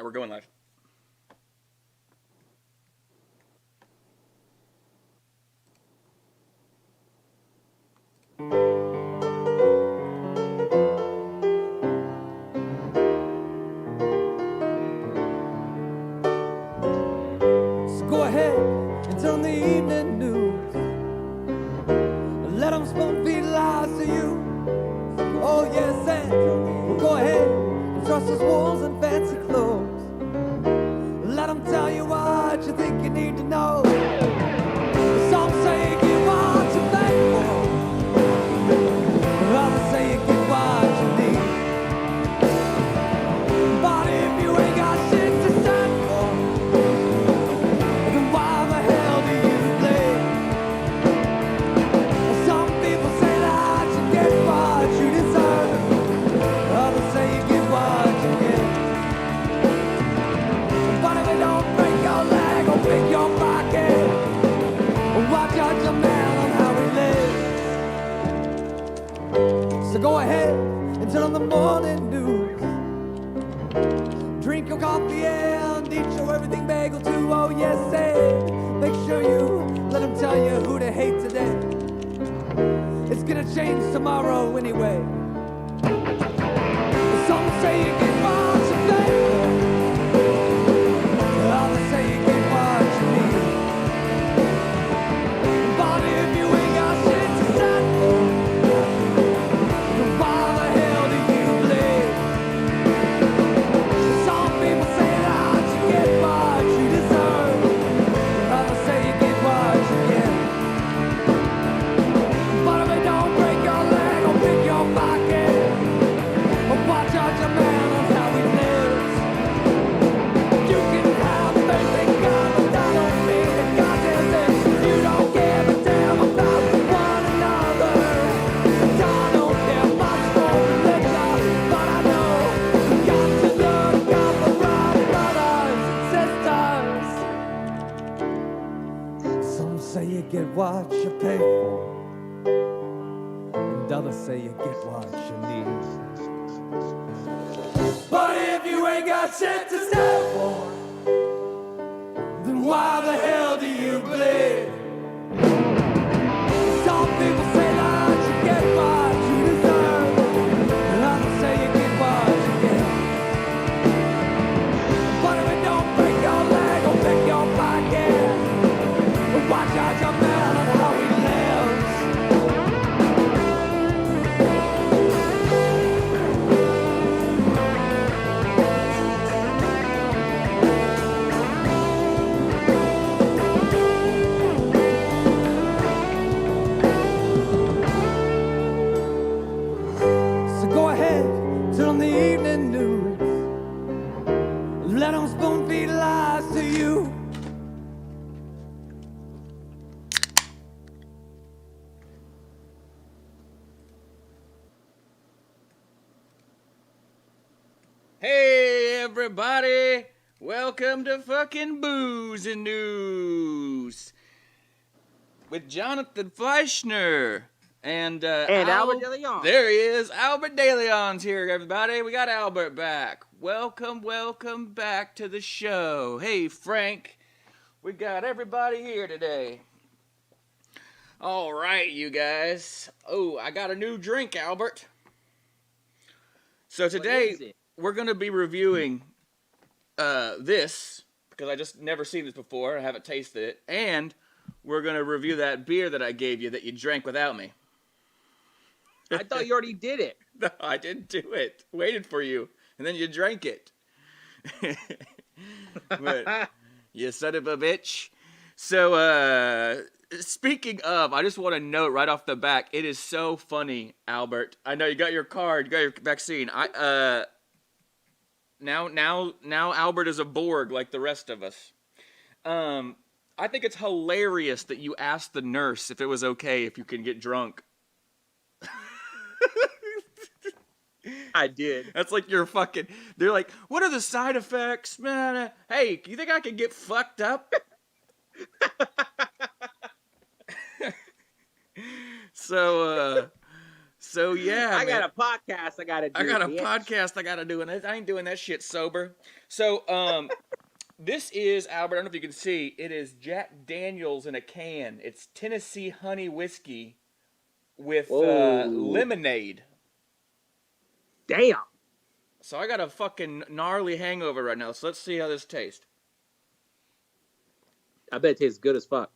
Alright, we're going live. So go ahead and turn the evening news. Let them spoon feed lies to you. Oh yes, and go ahead and trust those wolves in fancy clothes. Let them tell you what you think you need to know. Some say you get what you pay for. Others say you get what you need. But if you ain't got shit to stand for, then why the hell do you play? Some people say that you get what you deserve. Others say you get what you get. But if it don't break your leg or pick your pocket, why judge a man on how he lives? So go ahead and turn on the morning news. Drink your coffee and eat your everything bagel too. Oh yes, and make sure you let them tell you who to hate today. It's gonna change tomorrow anyway. Some say you get what you pay for. Others say you get what you need. But if you ain't got shit to stand for, then why the hell do you bleed? Some people say that you get what you deserve. Others say you get what you get. But if it don't break your leg or pick your pocket, or why judge a man on how he lives? You can have faith in God, but that don't mean that God is it. You don't give a damn about one another. I don't care much for religion, but I know you got to look out for our brothers and sisters. Some say you get what you pay for, and others say you get what you need. But if you ain't got shit to stand for, then why the hell do you bleed? Some people say that you get what you deserve, and others say you get what you get. But if it don't break your leg or pick your pocket, why judge a man on how he lives? So go ahead, turn on the evening news. Let them spoon feed lies to you. Hey everybody! Welcome to fucking Booze and News with Jonathan Fleissner and Albert Deleon. There he is, Albert Deleon's here, everybody. We got Albert back. Welcome back to the show. Hey Frank, we got everybody here today. All right, you guys. Oh, I got a new drink, Albert. So today is it? we're going to be reviewing this, because I just never seen this before. I haven't tasted it. And we're going to review that beer that I gave you that you drank without me. I thought you already did it. No, I didn't do it. Waited for you. And then you drank it. But you son of a bitch. So, speaking of, I just want to note right off the back, it is so funny, Albert. I know you got your card, you got your vaccine. Now Albert is a Borg like the rest of us. I think it's hilarious that you asked the nurse if it was okay if you can get drunk. I did. That's like your fucking... They're like, what are the side effects, man? Hey, you think I could get fucked up? So So yeah, I man. got a podcast I gotta do. I got a bitch. podcast I gotta do, and I ain't doing that shit sober. So, this is, Albert, I don't know if you can see, it is Jack Daniels in a can. It's Tennessee honey whiskey with Whoa. lemonade. Damn. So I got a fucking gnarly hangover right now, so let's see how this tastes. I bet it tastes good as fuck.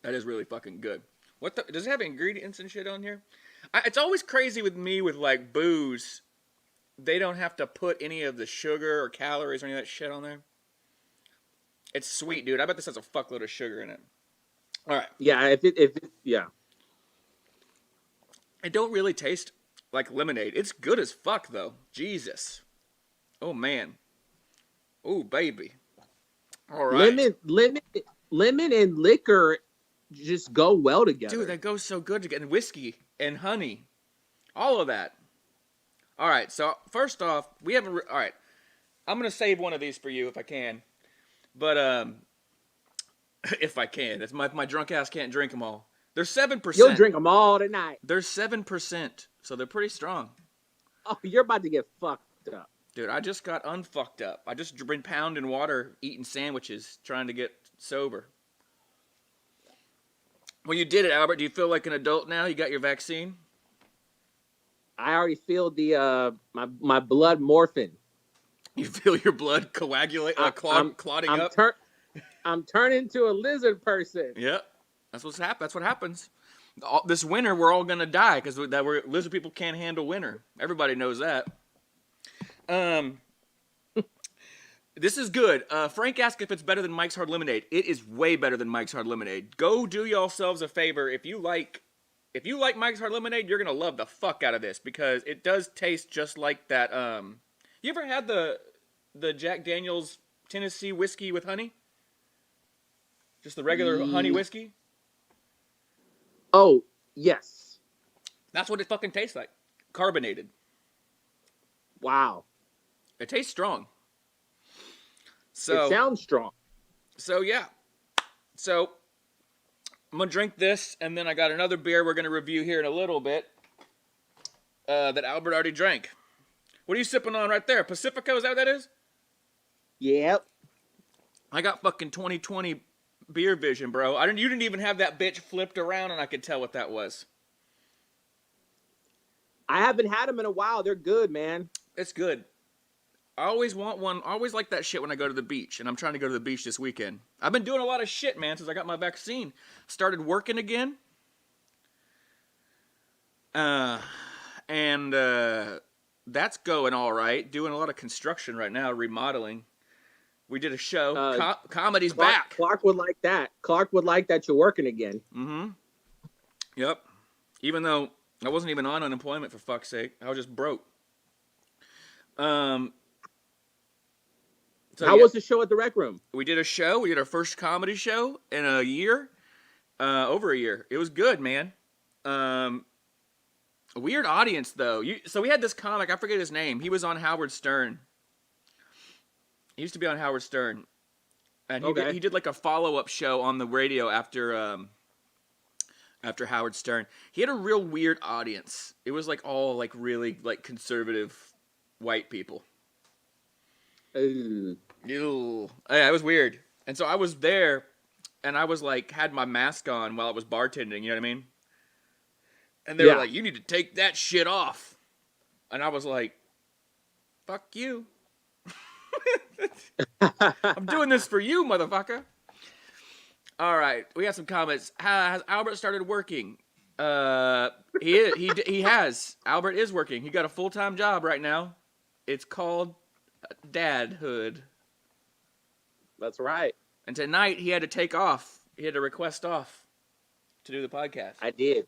That is really fucking good. Does it have ingredients and shit on here? It's always crazy with me with, like, booze. They don't have to put any of the sugar or calories or any of that shit on there. It's sweet, dude. I bet this has a fuckload of sugar in it. All right. Yeah, yeah. It don't really taste like lemonade. It's good as fuck, though. Jesus. Oh, man. Oh, baby. All right. Lemon and liquor just go well together. Dude, that goes so good together. And whiskey and honey. All of that. All right, so first off, we haven't... all right, I'm going to save one of these for you if I can. But, if I can. It's my drunk ass can't drink them all. They're 7%. You'll drink them all tonight. They're 7%, so they're pretty strong. Oh, you're about to get fucked up. Dude, I just got unfucked up. I just been pounding water, eating sandwiches, trying to get sober. When you did it, Albert, do you feel like an adult now? You got your vaccine? I already feel the my blood morphing. You feel your blood coagulate, clotting up? I'm turning into a lizard person. Yep. That's what happens. This winter, we're all going to die because lizard people can't handle winter. Everybody knows that. This is good. Frank asked if it's better than Mike's Hard Lemonade. It is way better than Mike's Hard Lemonade. Go do yourselves a favor. If you like Mike's Hard Lemonade, you're going to love the fuck out of this because it does taste just like that. You ever had the Jack Daniels Tennessee whiskey with honey? Just the regular honey whiskey? Oh, yes. That's what it fucking tastes like. Carbonated. Wow. It tastes strong. So it sounds strong. So yeah. So I'm gonna drink this, and then I got another beer we're gonna review here in a little bit. That Albert already drank. What are you sipping on right there? Pacifico, is that what that is? Yep. I got fucking 2020 beer vision, bro. You didn't even have that bitch flipped around, and I could tell what that was. I haven't had them in a while. They're good, man. It's good. I always want one. I always like that shit when I go to the beach, and I'm trying to go to the beach this weekend. I've been doing a lot of shit, man, since I got my vaccine. Started working again. And that's going all right. Doing a lot of construction right now, remodeling. We did a show. Comedy's back. Clark would like that. Clark would like that you're working again. Mm-hmm. Yep. Even though I wasn't even on unemployment, for fuck's sake. I was just broke. How was the show at the Rec Room? We did a show. We did our first comedy show in a year. Over a year. It was good, man. A weird audience, though. So we had this comic. I forget his name. He was on Howard Stern. He used to be on Howard Stern. And he did like a follow-up show on the radio after Howard Stern. He had a real weird audience. It was like all like really like conservative white people. Ew. Ew. Yeah, it was weird. And so I was there, and I was like, had my mask on while I was bartending, you know what I mean? And they were like, you need to take that shit off. And I was like, fuck you. I'm doing this for you, motherfucker. All right, we got some comments. Has Albert started working? He has. Albert is working. He got a full-time job right now. It's called dadhood. That's right. And tonight he had to take off. He had to request off to do the podcast. I did.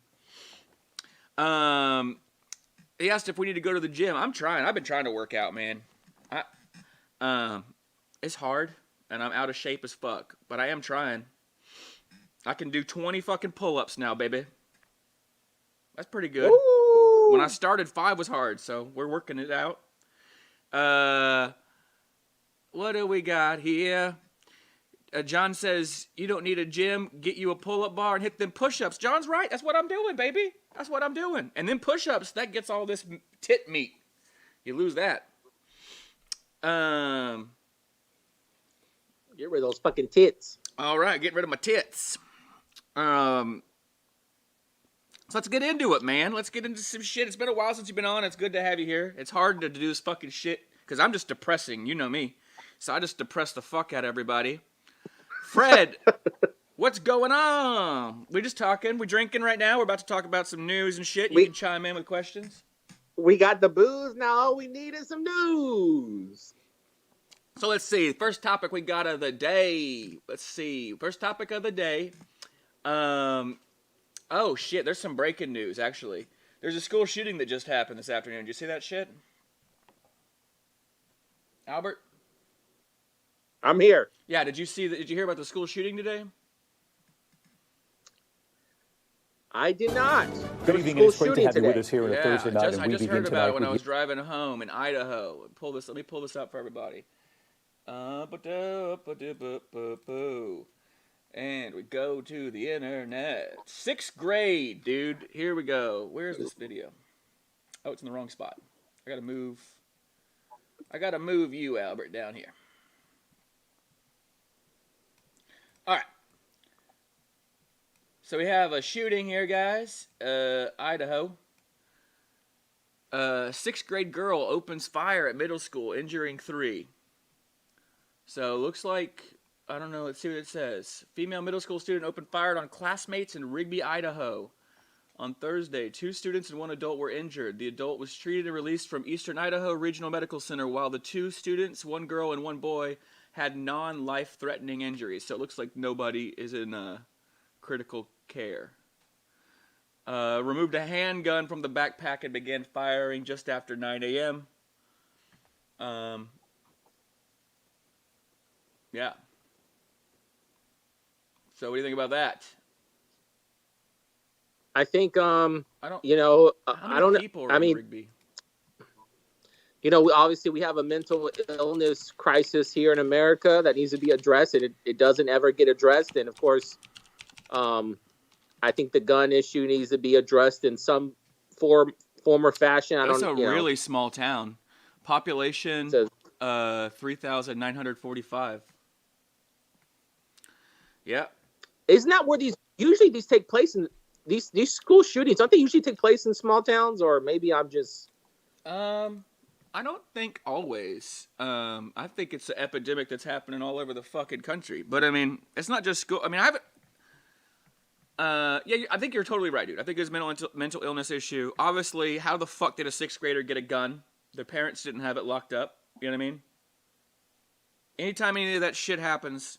He asked if we need to go to the gym. I'm trying. I've been trying to work out, man. It's hard, and I'm out of shape as fuck. But I am trying. I can do 20 fucking pull-ups now, baby. That's pretty good. Ooh. When I started, 5 was hard, so we're working it out. What do we got here? John says, you don't need a gym. Get you a pull-up bar and hit them push-ups. John's right. That's what I'm doing, baby. That's what I'm doing. And then push-ups, that gets all this tit meat. You lose that. Get rid of those fucking tits. All right, getting rid of my tits. So let's get into it, man. Let's get into some shit. It's been a while since you've been on. It's good to have you here. It's hard to do this fucking shit because I'm just depressing. You know me. So I just depress the fuck out of everybody. Fred, what's going on? We're just talking. We're drinking right now. We're about to talk about some news and shit. You can chime in with questions. We got the booze. Now all we need is some news. So let's see. First topic we got of the day. Let's see. First topic of the day. Oh, shit. There's some breaking news, actually. There's a school shooting that just happened this afternoon. Did you see that shit? Albert? I'm here. Yeah, did you hear about the school shooting today? I did not. Good evening, and it's great to have you with us here on a Thursday night. I just heard about it when I was driving home in Idaho. Let me pull this up for everybody. And we go to the internet. 6th grade, dude. Here we go. Where's this video? Oh, it's in the wrong spot. I gotta move you, Albert, down here. All right. So we have a shooting here, guys. Idaho. 6th grade girl opens fire at middle school, injuring 3. So looks like, I don't know, let's see what it says. Female middle school student opened fire on classmates in Rigby, Idaho. On Thursday, 2 students and 1 adult were injured. The adult was treated and released from Eastern Idaho Regional Medical Center, while the 2 students, 1 girl and 1 boy, had non-life-threatening injuries. So it looks like nobody is in critical care. Removed a handgun from the backpack and began firing just after 9 a.m. Yeah. So what do you think about that? I think I don't know. I mean, Rigby? Obviously we have a mental illness crisis here in America that needs to be addressed, and it doesn't ever get addressed. And of course, I think the gun issue needs to be addressed in some form or fashion. It's a really small town. Population 3,945. Yeah. Isn't that where these take place in these school shootings? Don't they usually take place in small towns? Or maybe I'm just I don't think always. I think it's an epidemic that's happening all over the fucking country. But I mean, it's not just school. I mean, I haven't. I think you're totally right, dude. I think there's a mental illness issue. Obviously, how the fuck did a 6th grader get a gun? Their parents didn't have it locked up. You know what I mean? Anytime any of that shit happens,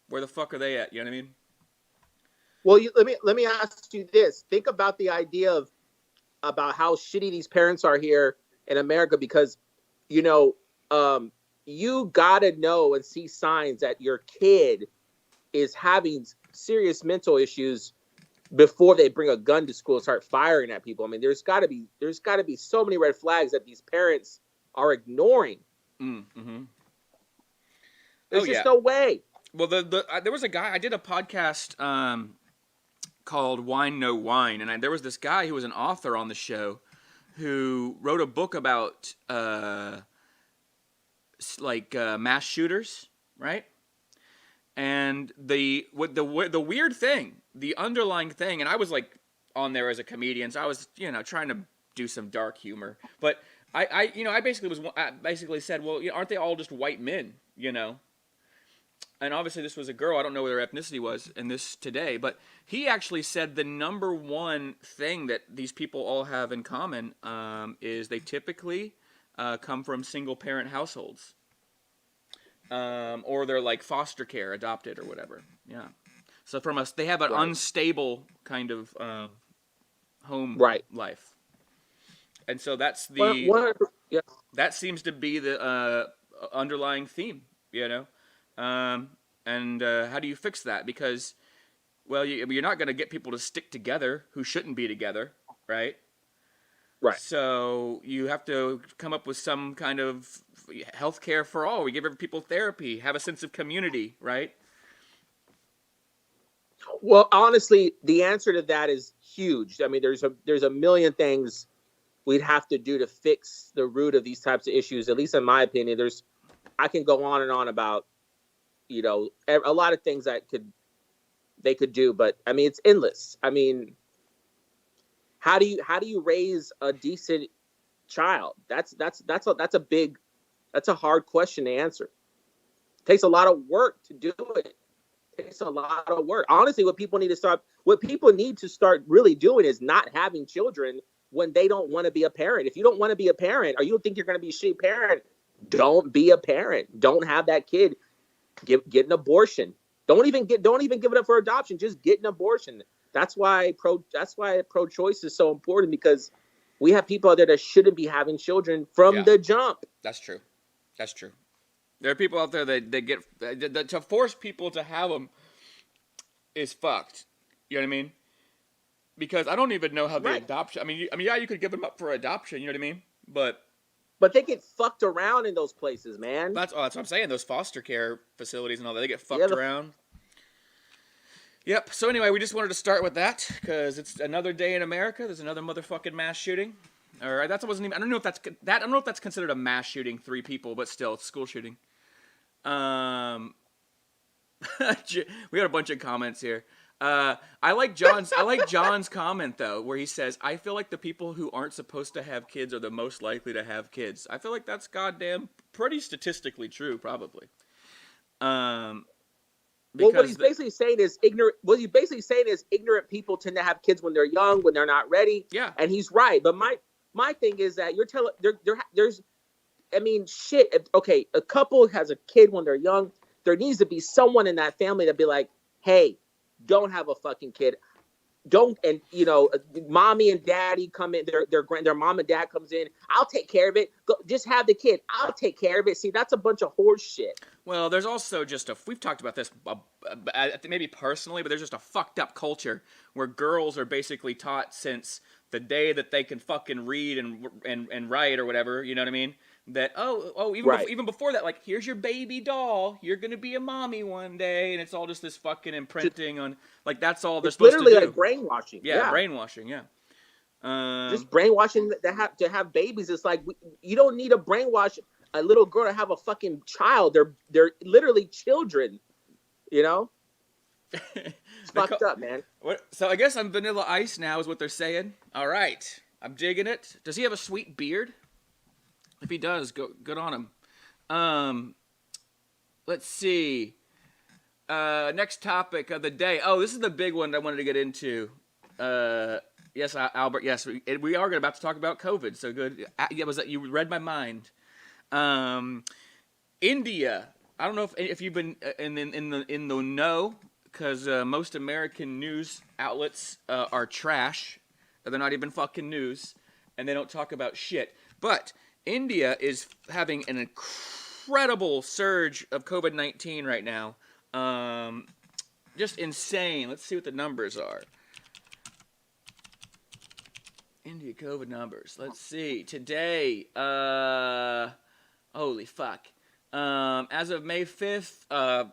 where the fuck are they at? You know what I mean? Well, let me ask you this. Think about the idea about how shitty these parents are here in America, because, you gotta know and see signs that your kid is having serious mental issues before they bring a gun to school and start firing at people. I mean, there's gotta be so many red flags that these parents are ignoring. Mm-hmm. There's just no way. Well, there was a guy, I did a podcast called Wine No Wine, and there was this guy who was an author on the show who wrote a book about mass shooters, right? And the weird thing, the underlying thing, and I was like on there as a comedian, so I was trying to do some dark humor, but I basically said, well, aren't they all just white men, And obviously this was a girl. I don't know what her ethnicity was in this today, but he actually said the number one thing that these people all have in common is they typically come from single-parent households, or they're like foster care, adopted, or whatever. Yeah. So they have an unstable kind of home life, and so that's that seems to be the underlying theme, And how do you fix that? Because, well, you're not going to get people to stick together who shouldn't be together, right? Right. So you have to come up with some kind of health care for all. We give people therapy, have a sense of community, right? Well, honestly, the answer to that is huge. I mean, there's a million things we'd have to do to fix the root of these types of issues. At least in my opinion, I can go on and on about, a lot of things that they could do, but I mean, it's endless. I mean, how do you raise a decent child? That's a hard question to answer. It takes a lot of work to do it. It's a lot of work. Honestly, what people need to start really doing is not having children when they don't want to be a parent. If you don't want to be a parent, or you don't think you're going to be a shitty parent, don't be a parent. Don't have that kid. Get an abortion. Don't even give it up for adoption. Just get an abortion. That's why pro-choice is so important, because we have people out there that shouldn't be having children from the jump. That's true. There are people out there that to force people to have them is fucked. You know what I mean? Because I don't even know how the adoption. I mean, yeah, you could give them up for adoption. You know what I mean? But they get fucked around in those places, man. That's what I'm saying. Those foster care facilities and all that, they get fucked around. Yep. So anyway, we just wanted to start with that because it's another day in America. There's another motherfucking mass shooting. All right, I don't know if that's considered a mass shooting. 3 people, but still, it's school shooting. We got a bunch of comments here. I like John's comment though, where he says, "I feel like the people who aren't supposed to have kids are the most likely to have kids." I feel like that's goddamn pretty statistically true, probably. Well, what he's basically saying is ignorant people tend to have kids when they're young, when they're not ready. Yeah, and he's right. But my thing is that you're telling there's, I mean, shit. Okay, a couple has a kid when they're young. There needs to be someone in that family that be like, hey, don't have a fucking kid. Don't, and mommy and daddy come in. Their mom and dad comes in. I'll take care of it. Just have the kid. I'll take care of it. See, that's a bunch of horse shit. Well, there's also just we've talked about this maybe personally, but there's just a fucked up culture where girls are basically taught since the day that they can fucking read and write or whatever. You know what I mean? That even before that, like, here's your baby doll, you're gonna be a mommy one day, and it's all just this fucking imprinting on, like, that's all they're supposed to do. Literally like brainwashing. Yeah, brainwashing. Yeah. Just brainwashing to have babies. It's like, you don't need to brainwash a little girl to have a fucking child. They're literally children. It's fucked up, man. So I guess I'm Vanilla Ice now, is what they're saying. All right, I'm digging it. Does he have a sweet beard? If he does, good on him. Let's see. Next topic of the day. Oh, this is the big one I wanted to get into. Yes, Albert. Yes, we are about to talk about COVID. So good. Yeah, you read my mind. India. I don't know if you've been in the know, because most American news outlets are trash. They're not even fucking news, and they don't talk about shit. But India is having an incredible surge of COVID-19 right now. Just insane. Let's see what the numbers are. India COVID numbers. Let's see. Today, holy fuck. As of May 5th,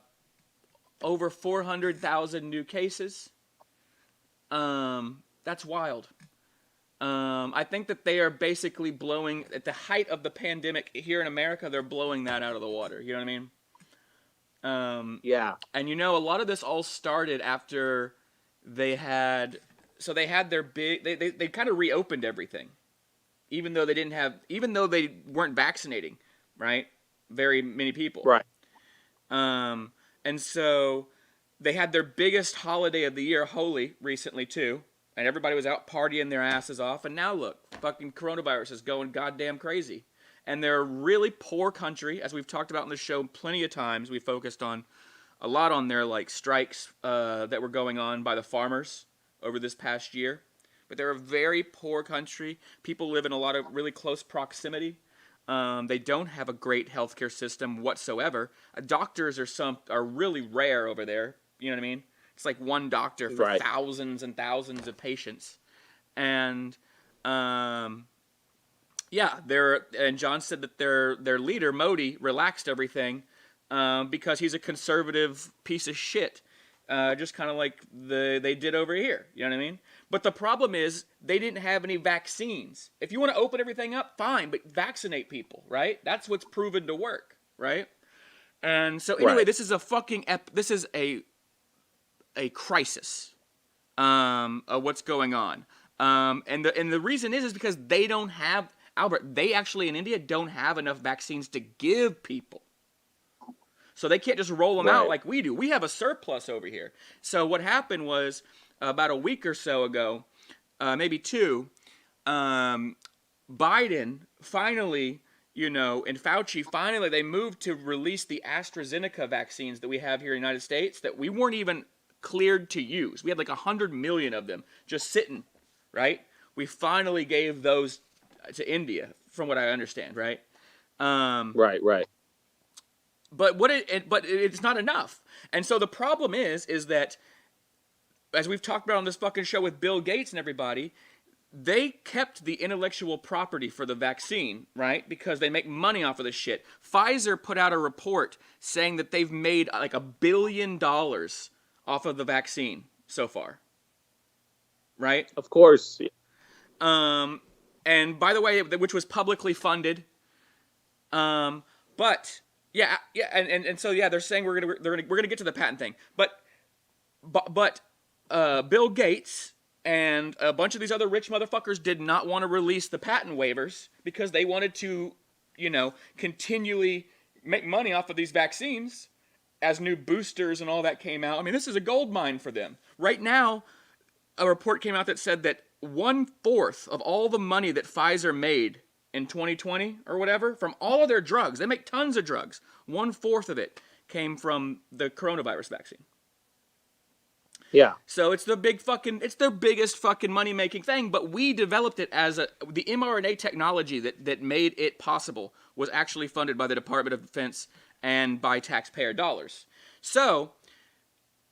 over 400,000 new cases. That's wild. I think that they are basically blowing, at the height of the pandemic here in America, they're blowing that out of the water. You know what I mean? Yeah. And a lot of this all started after they had their big, they kind of reopened everything. Even though they weren't vaccinating, right? Very many people. Right. And so they had their biggest holiday of the year, Holi, recently too. And everybody was out partying their asses off. And now look, fucking coronavirus is going goddamn crazy. And they're a really poor country, as we've talked about on the show plenty of times. We focused a lot on their strikes that were going on by the farmers over this past year. But they're a very poor country. People live in a lot of really close proximity. They don't have a great healthcare system whatsoever. Doctors are really rare over there. You know what I mean? It's like one doctor for thousands and thousands of patients. And and John said that their leader, Modi, relaxed everything because he's a conservative piece of shit. just kind of like they did over here. You know what I mean? But the problem is they didn't have any vaccines. If you want to open everything up, fine, but vaccinate people, right? That's what's proven to work, right? And so anyway, Right. this is a fucking this is a crisis of what's going on. And the reason is because they don't have, Albert, they actually in India don't have enough vaccines to give people. So they can't just roll them out like we do. We have a surplus over here. So what happened was about a week or so ago, maybe two, Biden finally, and Fauci finally, they moved to release the AstraZeneca vaccines that we have here in the United States that we weren't even cleared to use. We had like 100 million of them just sitting, right? We finally gave those to India, from what I understand, right? Right. But but it's not enough. And so the problem is that, as we've talked about on this fucking show with Bill Gates and everybody, they kept the intellectual property for the vaccine, right? Because they make money off of this shit. Pfizer put out a report saying that they've made like $1 billion off of the vaccine so far, right? Of course. And by the way, which was publicly funded. But yeah, and so yeah, they're saying we're gonna get to the patent thing, but Bill Gates and a bunch of these other rich motherfuckers did not want to release the patent waivers because they wanted to, continually make money off of these vaccines as new boosters and all that came out. I mean, this is a gold mine for them. Right now, a report came out that said that 1/4 of all the money that Pfizer made in 2020 or whatever from all of their drugs, they make tons of drugs, 1/4 of it came from the coronavirus vaccine. Yeah. So it's their biggest fucking money-making thing, but we developed it as the mRNA technology that made it possible was actually funded by the Department of Defense and by taxpayer dollars. So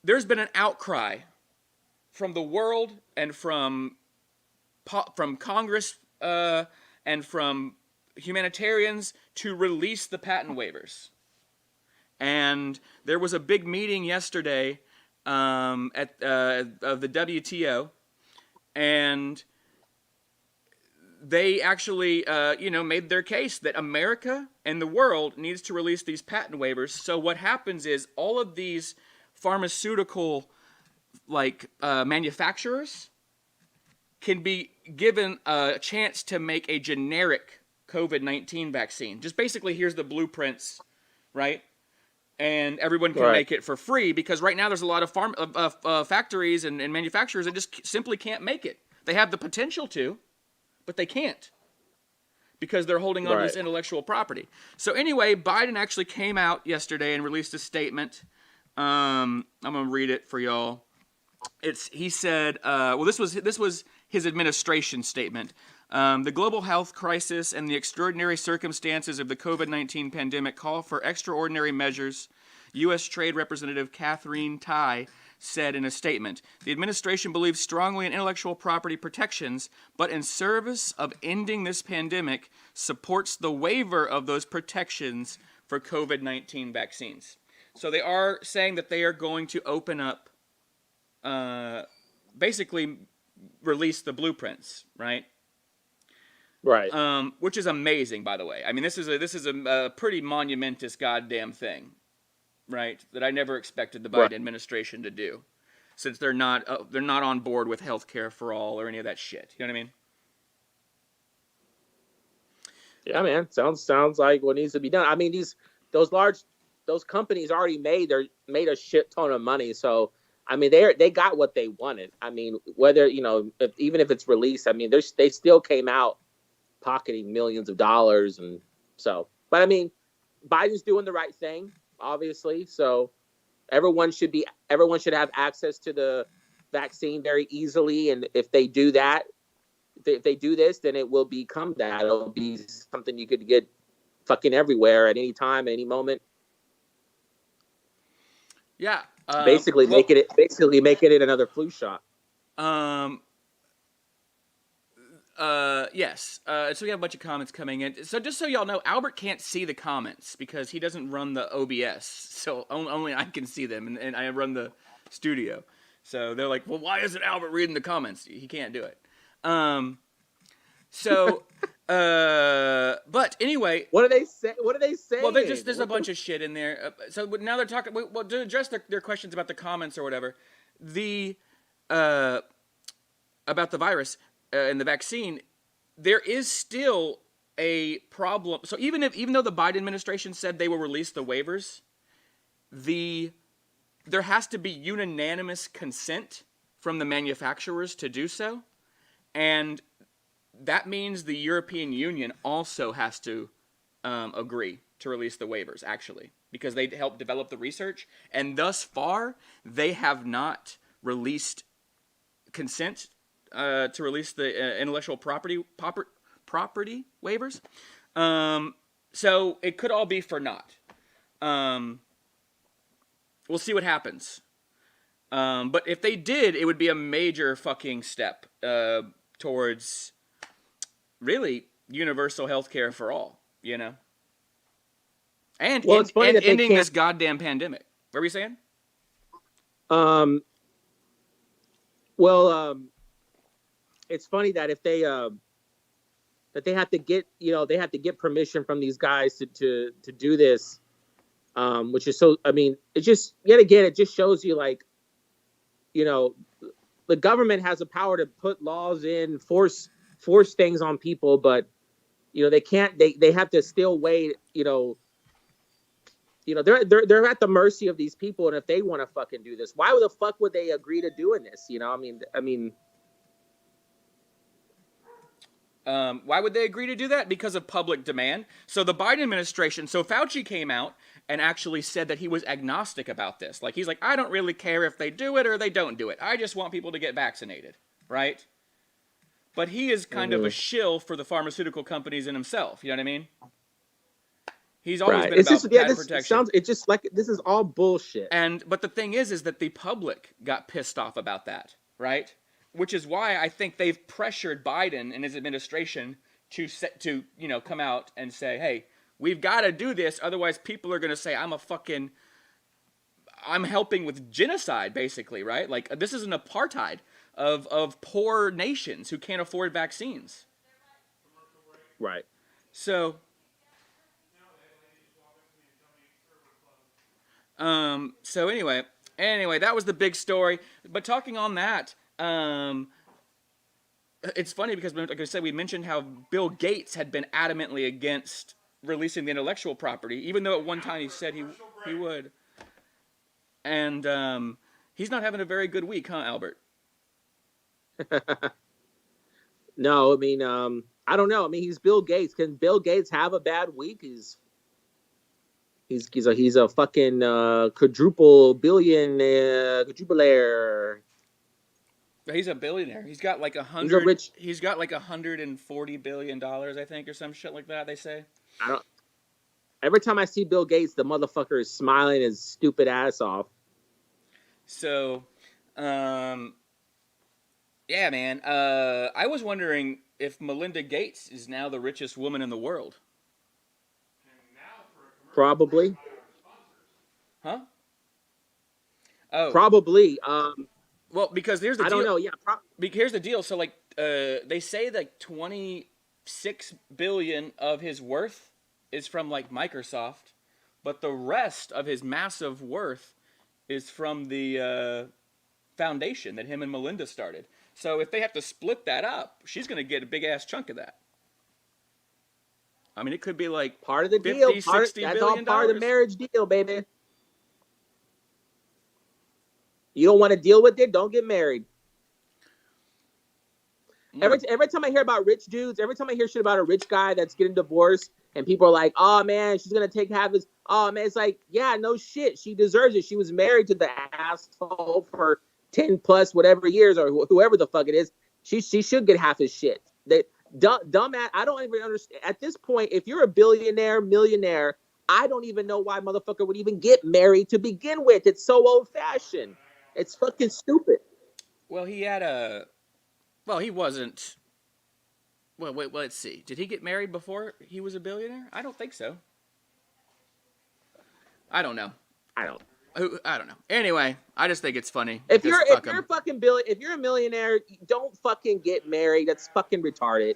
there's been an outcry from the world and from Congress and from humanitarians to release the patent waivers. And there was a big meeting yesterday of the WTO, and they actually, made their case that America and the world needs to release these patent waivers. So what happens is all of these pharmaceutical, manufacturers can be given a chance to make a generic COVID-19 vaccine. Just basically, here's the blueprints, right? And everyone can make it for free because right now there's a lot of factories and manufacturers that just simply can't make it. They have the potential to, but they can't because they're holding on to this intellectual property. So anyway, Biden actually came out yesterday and released a statement. I'm gonna read it for y'all. He said, this was his administration statement. The global health crisis and the extraordinary circumstances of the COVID-19 pandemic call for extraordinary measures, U.S. Trade Representative Catherine Tai said in a statement. The administration believes strongly in intellectual property protections, but in service of ending this pandemic, supports the waiver of those protections for COVID-19 vaccines. So they are saying that they are going to open up, basically release the blueprints, right? Right. Which is amazing, by the way. I mean, this is a pretty monumentous goddamn thing, right? That I never expected the Biden administration to do, since they're not on board with healthcare for all or any of that shit. You know what I mean? Yeah, man. Sounds like what needs to be done. I mean, those companies already made a shit ton of money. So I mean, they got what they wanted. I mean, whether even if it's released, I mean, they still came out pocketing millions of dollars, and so. But I mean, Biden's doing the right thing, obviously. So everyone should have access to the vaccine very easily, and if they do that, if they do this, then it will become that. It'll be something you could get fucking everywhere at any time, any moment. Yeah. Basically make it another flu shot. Yes. So we have a bunch of comments coming in. So just so y'all know, Albert can't see the comments because he doesn't run the OBS. So only I can see them, and I run the studio. So they're like, well, why isn't Albert reading the comments? He can't do it. But anyway, what do they say? What are they saying? Well, there's a bunch of shit in there. So now they're talking. Well, to address their questions about the comments or whatever, about the virus and the vaccine, there is still a problem. So even though the Biden administration said they will release the waivers, there has to be unanimous consent from the manufacturers to do so, and that means the European Union also has to agree to release the waivers, actually, because they helped develop the research, and thus far they have not released consent to release the intellectual property waivers. So it could all be for naught. We'll see what happens. But if they did, it would be a major fucking step towards really universal health care for all, you know? And, well, it's funny that ending this goddamn pandemic. What were you saying? It's funny that if they that they have to get, they have to get permission from these guys to do this, which is so, I mean, it just, yet again, it just shows you, like, the government has the power to put laws in, force things on people, but they can't, they have to still wait, they're at the mercy of these people, and if they want to fucking do this, why the fuck would they agree to doing this? Why would they agree to do that? Because of public demand. So the Biden administration, so Fauci came out and actually said that he was agnostic about this. Like, he's like, I don't really care if they do it or they don't do it. I just want people to get vaccinated, right? But he is kind of a shill for the pharmaceutical companies and himself. You know what I mean? He's always been about patent protection. It's just like, this is all bullshit. But the thing is that the public got pissed off about that, right? Which is why I think they've pressured Biden and his administration to come out and say, hey, we've got to do this. Otherwise, people are going to say, I'm helping with genocide, basically, right? Like, this is an apartheid of poor nations who can't afford vaccines. Right. So, anyway, that was the big story. But talking on that, it's funny because, like I said, we mentioned how Bill Gates had been adamantly against releasing the intellectual property, even though at one time he said he would. And he's not having a very good week, huh, Albert? No, I mean, I don't know. I mean, he's Bill Gates. Can Bill Gates have a bad week? He's a fucking quadruple-aire. He's a billionaire. He's got like He's got like $140 billion, I think, or some shit like that. They say. Every time I see Bill Gates, the motherfucker is smiling his stupid ass off. So, yeah, man. I was wondering if Melinda Gates is now the richest woman in the world. Probably. Huh? Oh. Probably. Well, because here's the deal. I don't know. Yeah. Here's the deal. So, like, they say like 26 billion of his worth is from like Microsoft, but the rest of his massive worth is from the foundation that him and Melinda started. So if they have to split that up, she's going to get a big ass chunk of that. I mean, it could be like part of the 50, deal. $60 That's billion. all part of the marriage deal, baby. You don't want to deal with it? Don't get married. Every time I hear about rich dudes, every time I hear shit about a rich guy that's getting divorced, and people are like, "Oh man, she's gonna take half his." Oh man, it's like, yeah, no shit, she deserves it. She was married to the asshole for 10 plus whatever years, or whoever the fuck it is. She should get half his shit. Dumbass. I don't even understand at this point. If you're a millionaire, I don't even know why motherfucker would even get married to begin with. It's so old fashioned. It's fucking stupid. Well, he wasn't. Well, wait, let's see. Did he get married before he was a billionaire? I don't think so. I don't know. I don't know. Anyway, I just think it's funny. If you're a millionaire, don't fucking get married. That's fucking retarded.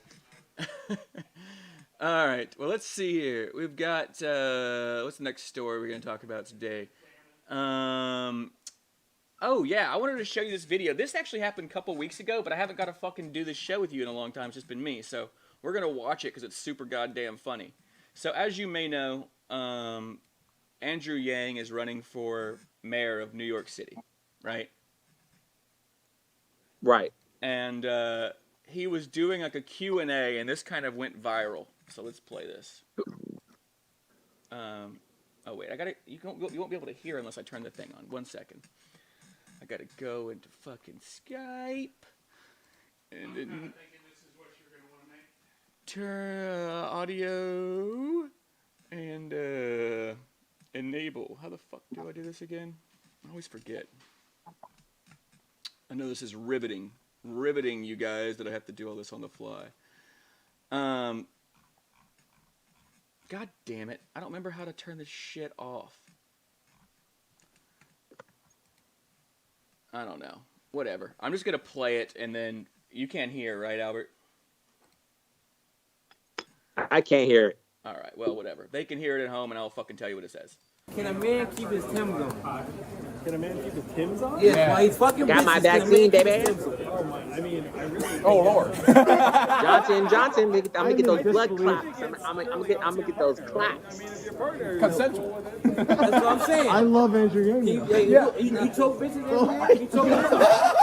All right. Well, let's see here. We've got what's the next story we're gonna talk about today? Oh yeah, I wanted to show you this video. This actually happened a couple weeks ago, but I haven't got to fucking do this show with you in a long time. It's just been me. So we're gonna watch it because it's super goddamn funny. So as you may know, Andrew Yang is running for mayor of New York City, right? Right. And he was doing like a Q&A, and this kind of went viral. So let's play this. Oh wait, you won't be able to hear unless I turn the thing on. 1 second. I gotta go into fucking Skype. And then I'm thinking this is what you're gonna want to make. turn audio and enable. How the fuck do I do this again? I always forget. I know this is riveting, you guys, that I have to do all this on the fly. God damn it. I don't remember how to turn this shit off. I don't know. Whatever. I'm just going to play it, and then you can't hear, right, Albert? I can't hear it. All right. Well, whatever. They can hear it at home, and I'll fucking tell you what it says. Can a man keep his Timbs on? Can a man keep his Timbs on? Yeah, while he's fucking Got my bitches, can a vaccine, man keep baby. his Timbs on? Oh my! I mean, I really. Oh Lord. Johnson, I'm gonna get those blood claps. I'm gonna get those claps. Consensual. That's what I'm saying. I love Andrew Yang. He told bitches. He told bitches.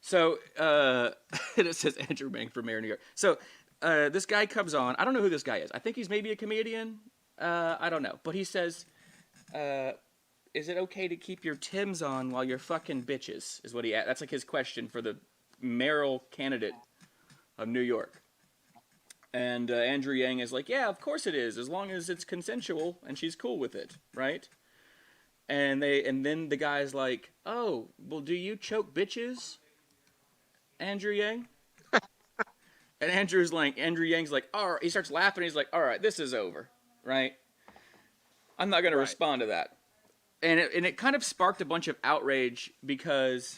So, it says Andrew Yang for mayor of New York. So, this guy comes on. I don't know who this guy is. I think he's maybe a comedian. I don't know. But he says, is it okay to keep your Timbs on while you're fucking bitches? Is what he asked. That's like his question for the mayoral candidate of New York. And Andrew Yang is like, yeah, of course it is, as long as it's consensual and she's cool with it, right? And then the guy's like, oh, well, do you choke bitches, Andrew Yang? And Andrew Yang's like, all right. He starts laughing. He's like, all right, this is over, right? I'm not going to respond to that. And it kind of sparked a bunch of outrage because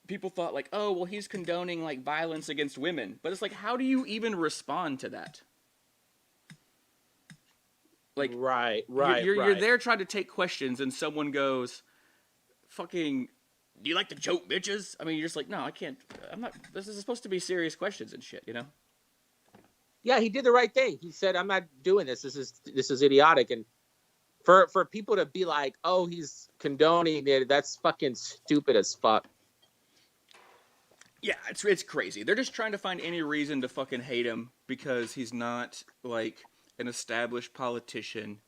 people thought like, oh, well, he's condoning like violence against women. But it's like, how do you even respond to that? Like, Right. You're there trying to take questions, and someone goes, fucking, do you like to choke bitches? I mean, you're just like, no, I can't. I'm not. This is supposed to be serious questions and shit, you know? Yeah, he did the right thing. He said, I'm not doing this. This is idiotic. And for people to be like, oh, he's condoning it, that's fucking stupid as fuck. Yeah, it's crazy. They're just trying to find any reason to fucking hate him because he's not like an established politician.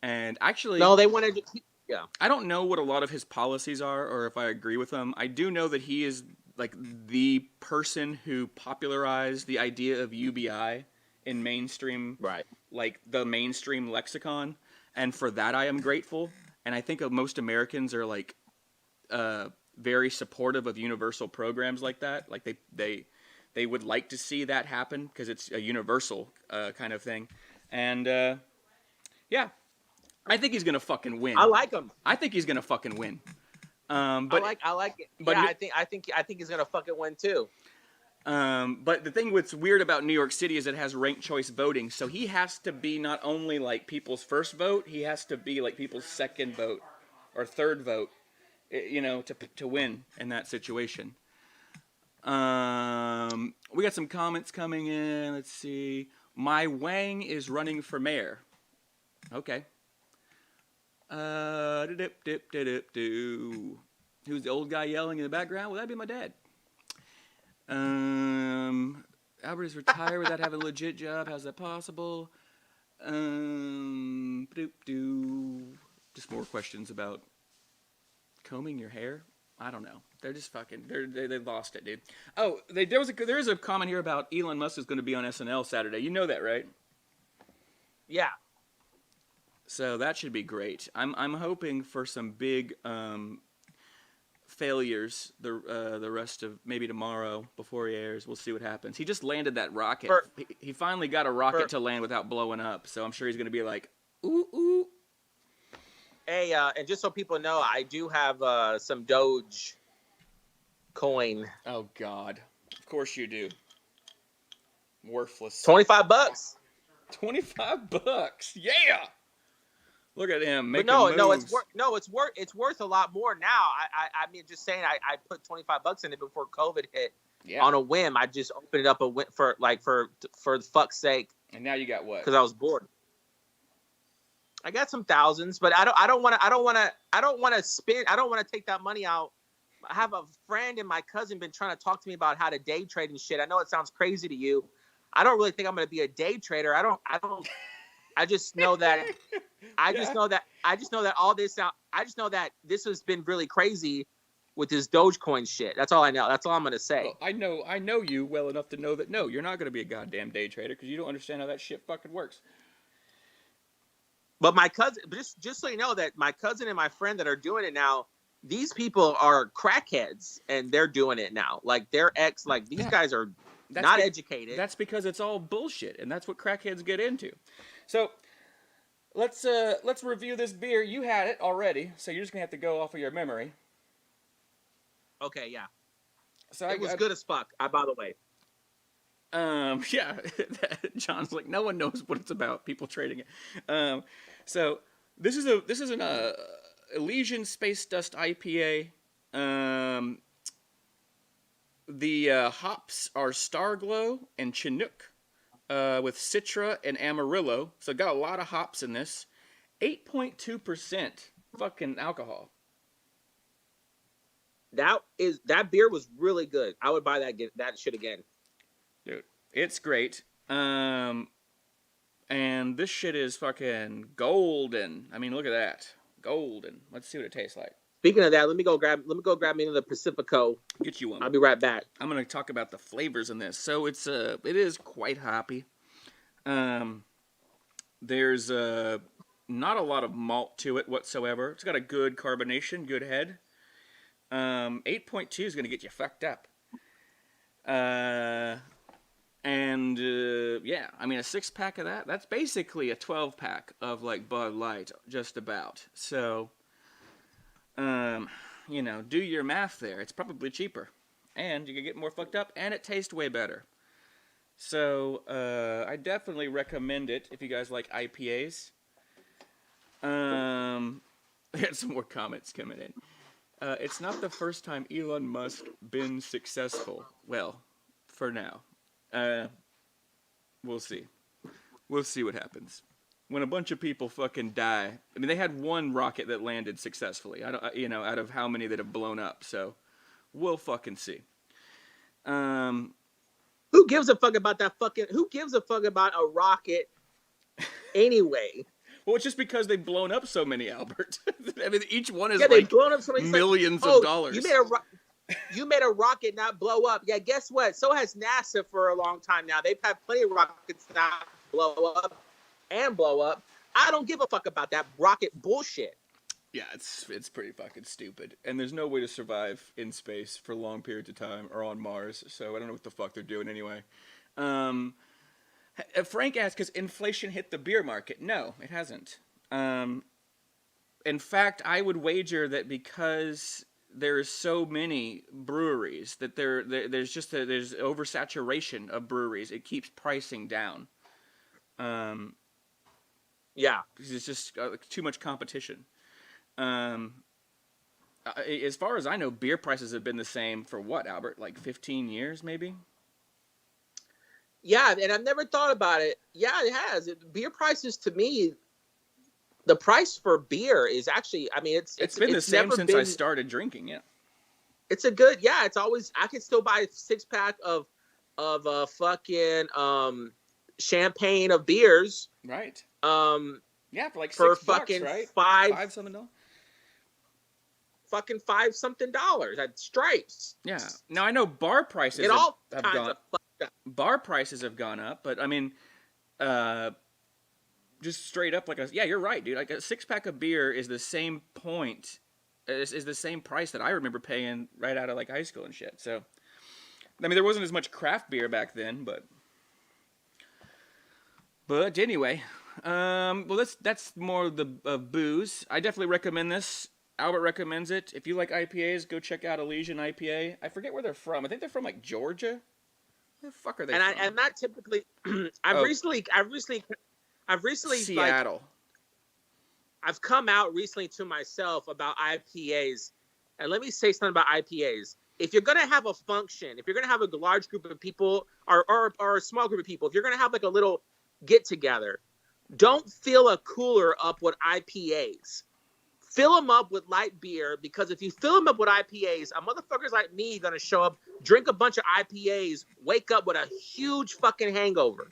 And actually, No, they wanted to. Yeah. I don't know what a lot of his policies are or if I agree with them. I do know that he is like the person who popularized the idea of UBI in mainstream, Right. like the mainstream lexicon. And for that, I am grateful. And I think most Americans are like very supportive of universal programs like that. Like they would like to see that happen because it's a universal kind of thing. And yeah, I think he's gonna fucking win. I like him. I think he's gonna fucking win. But I like it. but Yeah, I think he's gonna fucking win too. but the thing what's weird about New York City is it has ranked choice voting, so he has to be not only like people's first vote, he has to be like people's second vote or third vote, you know, to win in that situation. We got some comments coming in. Let's see. My Wang is running for mayor. Okay. Who's the old guy yelling in the background? Well, that'd be my dad. Albert is retired without having a legit job. How's that possible? Just more questions about combing your hair. I don't know. They're just fucking. They lost it, dude. Oh, there is a comment here about Elon Musk is going to be on SNL Saturday. You know that, right? Yeah. So that should be great. I'm hoping for some big failures the rest of maybe tomorrow before he airs. We'll see what happens. He just landed that rocket. He finally got a rocket to land without blowing up. So I'm sure he's gonna be like, ooh ooh. Hey, and just so people know, I do have some Doge coin. Oh God, of course you do. Worthless. $25. $25. Yeah. Look at him making But no, moves. it's worth a lot more now. I mean, just saying, I put $25 in it before COVID hit on a whim. I just opened it up for the fuck's sake. And now you got what? Because I was bored. I got some thousands, but I don't want to spend. I don't want to take that money out. I have a friend and my cousin been trying to talk to me about how to day trade and shit. I know it sounds crazy to you. I don't really think I'm going to be a day trader. I just know that. I just know that all this. I just know that this has been really crazy with this Dogecoin shit. That's all I know. That's all I'm going to say. Well, I know you well enough to know that no, you're not going to be a goddamn day trader because you don't understand how that shit fucking works. But my cousin, just so you know, that my cousin and my friend that are doing it now, these people are crackheads and they're doing it now. Like these guys are not educated. That's because it's all bullshit, and that's what crackheads get into. So let's review this beer. You had it already, so you're just gonna have to go off of your memory. Okay, yeah. So it was good as fuck. By the way. Yeah. John's like, no one knows what it's about. People trading it. So this is an Elysian Space Dust IPA. The hops are Starglow and Chinook, with Citra and Amarillo. So got a lot of hops in this. 8.2% fucking alcohol. That beer was really good. I would buy that shit again. Dude, it's great. And this shit is fucking golden. I mean, look at that. Golden. Let's see what it tastes like. Speaking of that, let me go grab me another Pacifico. Get you one. I'll be right back. I'm gonna talk about the flavors in this. So it is quite hoppy. There's not a lot of malt to it whatsoever. It's got a good carbonation, good head. 8.2 is gonna get you fucked up. And yeah, I mean a 6-pack of that's basically a 12-pack of like Bud Light, just about. So, do your math there. It's probably cheaper, and you can get more fucked up, and it tastes way better. So, I definitely recommend it if you guys like IPAs. I had some more comments coming in. It's not the first time Elon Musk been successful. Well, for now. We'll see. We'll see what happens. When a bunch of people fucking die. I mean, they had one rocket that landed successfully. Out of how many that have blown up. So, we'll fucking see. Who gives a fuck about who gives a fuck about a rocket anyway? Well, it's just because they've blown up so many, Albert. I mean, each one is they've blown up so many, millions of dollars. You made a rocket not blow up. Yeah, guess what? So has NASA for a long time now. They've had plenty of rockets not blow up and blow up. I don't give a fuck about that rocket bullshit. Yeah, it's pretty fucking stupid. And there's no way to survive in space for long periods of time or on Mars. So I don't know what the fuck they're doing anyway. Frank asked, has inflation hit the beer market? No, it hasn't. In fact, I would wager that because there's so many breweries that there's oversaturation of breweries. It keeps pricing down. Yeah, because it's just too much competition. As far as I know, beer prices have been the same for what, Albert? Like 15 years, maybe? Yeah, and I've never thought about it. Yeah, it has. Beer prices, to me, the price for beer is actually, I mean, it's been the same since I started drinking, yeah. It's a good, yeah, it's always, I can still buy a 6-pack of fucking champagne of beers. Right. Yeah, for like for $6, fucking right? $5 something dollars. Fucking $5 something at Stripes. Yeah. Now I know bar prices have gone up. Bar prices have gone up, but I mean, just straight up, you're right, dude. Like a 6-pack of beer is the same point is the same price that I remember paying right out of like high school and shit. So, I mean, there wasn't as much craft beer back then, but anyway, well, that's more of the booze. I definitely recommend this. Albert recommends it. If you like IPAs, go check out Elysian IPA. I forget where they're from. I think they're from like Georgia. Where the fuck are they from? And not typically. I've recently Seattle. I've come out recently to myself about IPAs, and let me say something about IPAs. If you're gonna have a function, if you're gonna have a large group of people or a small group of people, if you're gonna have like a little get together, don't fill a cooler up with IPAs. Fill them up with light beer, because if you fill them up with IPAs, a motherfuckers like me gonna show up, drink a bunch of IPAs, wake up with a huge fucking hangover.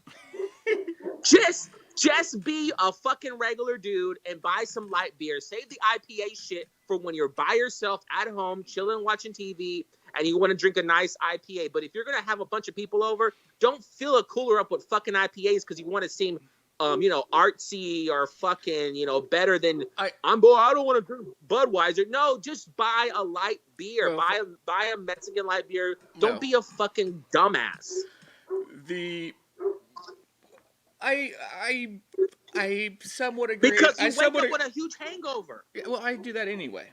Just be a fucking regular dude and buy some light beer. Save the IPA shit for when you're by yourself at home, chilling, watching TV, and you want to drink a nice IPA. But if you're gonna have a bunch of people over, don't fill a cooler up with fucking IPAs because you want to seem artsy or fucking, better than I don't want to drink Budweiser. No, just buy a light beer. Buy a Mexican light beer. Don't be a fucking dumbass. I somewhat agree. Because you wake up with a huge hangover. Yeah, well, I do that anyway.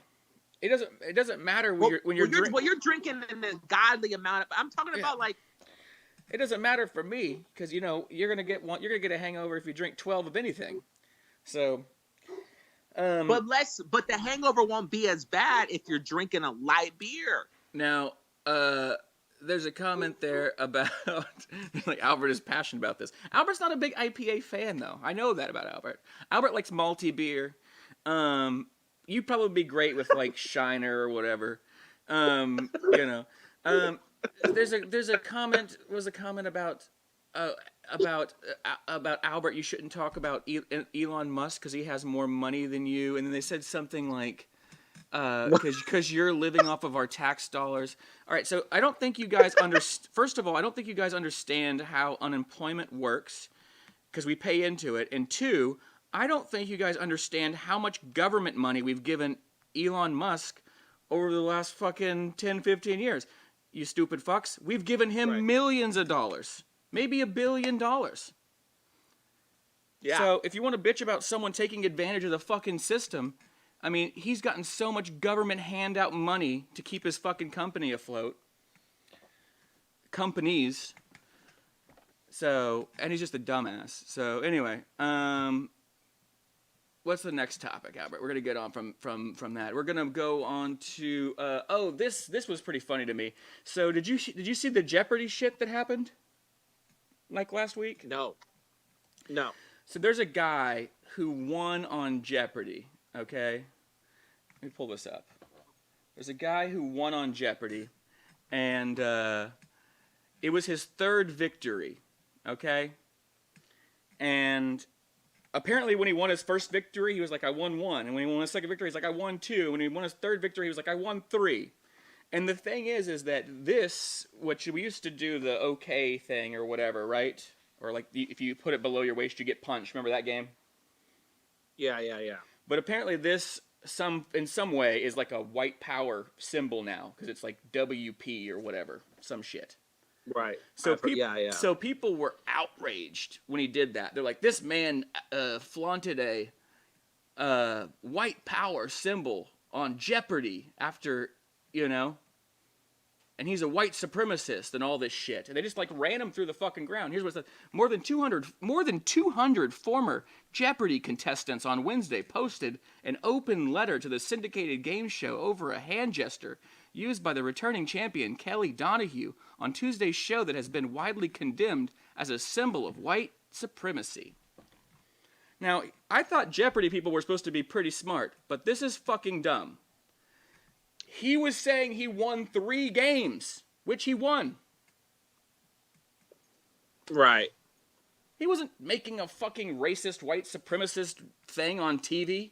It doesn't matter when you're drinking. Well, you're drinking in a godly amount. I'm talking about like. It doesn't matter for me because you're gonna get a hangover if you drink 12 of anything. So, but the hangover won't be as bad if you're drinking a light beer. Now, there's a comment there about like Albert is passionate about this. Albert's not a big IPA fan though. I know that about Albert. Albert likes malty beer. You'd probably be great with like Shiner or whatever. There's a comment. Was a comment about Albert. You shouldn't talk about Elon Musk because he has more money than you. And then they said something like, because you're living off of our tax dollars. All right, so I don't think you guys First of all, I don't think you guys understand how unemployment works because we pay into it. And two, I don't think you guys understand how much government money we've given Elon Musk over the last fucking 10, 15 years. You stupid fucks. We've given him millions of dollars. Maybe $1 billion. Yeah. So if you want to bitch about someone taking advantage of the fucking system, I mean, he's gotten so much government handout money to keep his fucking company afloat. Companies. So, and he's just a dumbass. So anyway, what's the next topic, Albert? We're gonna get on from that. We're gonna go on to this was pretty funny to me. So did you see the Jeopardy shit that happened like last week? No. So there's a guy who won on Jeopardy. Okay, let me pull this up. There's a guy who won on Jeopardy, and it was his third victory. Okay, and apparently, when he won his first victory, he was like, I won 1. And when he won his second victory, he's like, I won 2. And when he won his third victory, he was like, I won 3. And the thing is that this, what we used to do, the okay thing or whatever, right? Or like, if you put it below your waist, you get punched. Remember that game? Yeah. But apparently this, in some way, is like a white power symbol now. Because it's like WP or whatever. Some shit. Right. So people were outraged when he did that. They're like, this man flaunted a white power symbol on Jeopardy after, and he's a white supremacist and all this shit. And they just like ran him through the fucking ground. Here's what's more than 200 former Jeopardy contestants on Wednesday posted an open letter to the syndicated game show over a hand gesture used by the returning champion Kelly Donahue on Tuesday's show that has been widely condemned as a symbol of white supremacy. Now, I thought Jeopardy people were supposed to be pretty smart, but this is fucking dumb. He was saying he won 3 games, which he won. Right. He wasn't making a fucking racist, white supremacist thing on TV.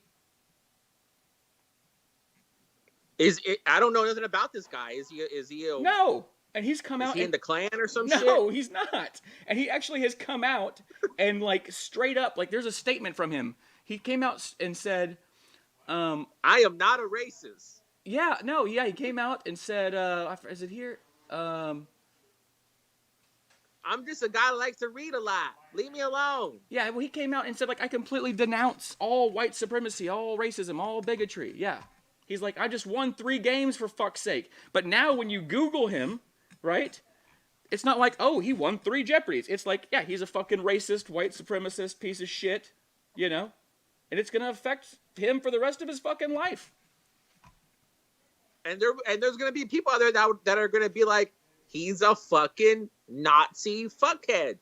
I don't know nothing about this guy. Is he No. And he's come out. Is he in the Klan or some shit? No, he's not. And he actually has come out and like straight up, like there's a statement from him. He came out and said, I am not a racist. Yeah, no, yeah, he came out and said, is it here? I'm just a guy that likes to read a lot. Leave me alone. Yeah, well, he came out and said, like, I completely denounce all white supremacy, all racism, all bigotry. Yeah. He's like, I just won 3 games for fuck's sake. But now when you Google him, right, it's not like, oh, he won 3 Jeopardies. It's like, yeah, he's a fucking racist, white supremacist piece of shit, you know? And it's going to affect him for the rest of his fucking life. And there's going to be people out there that are going to be like, he's a fucking Nazi fuckhead.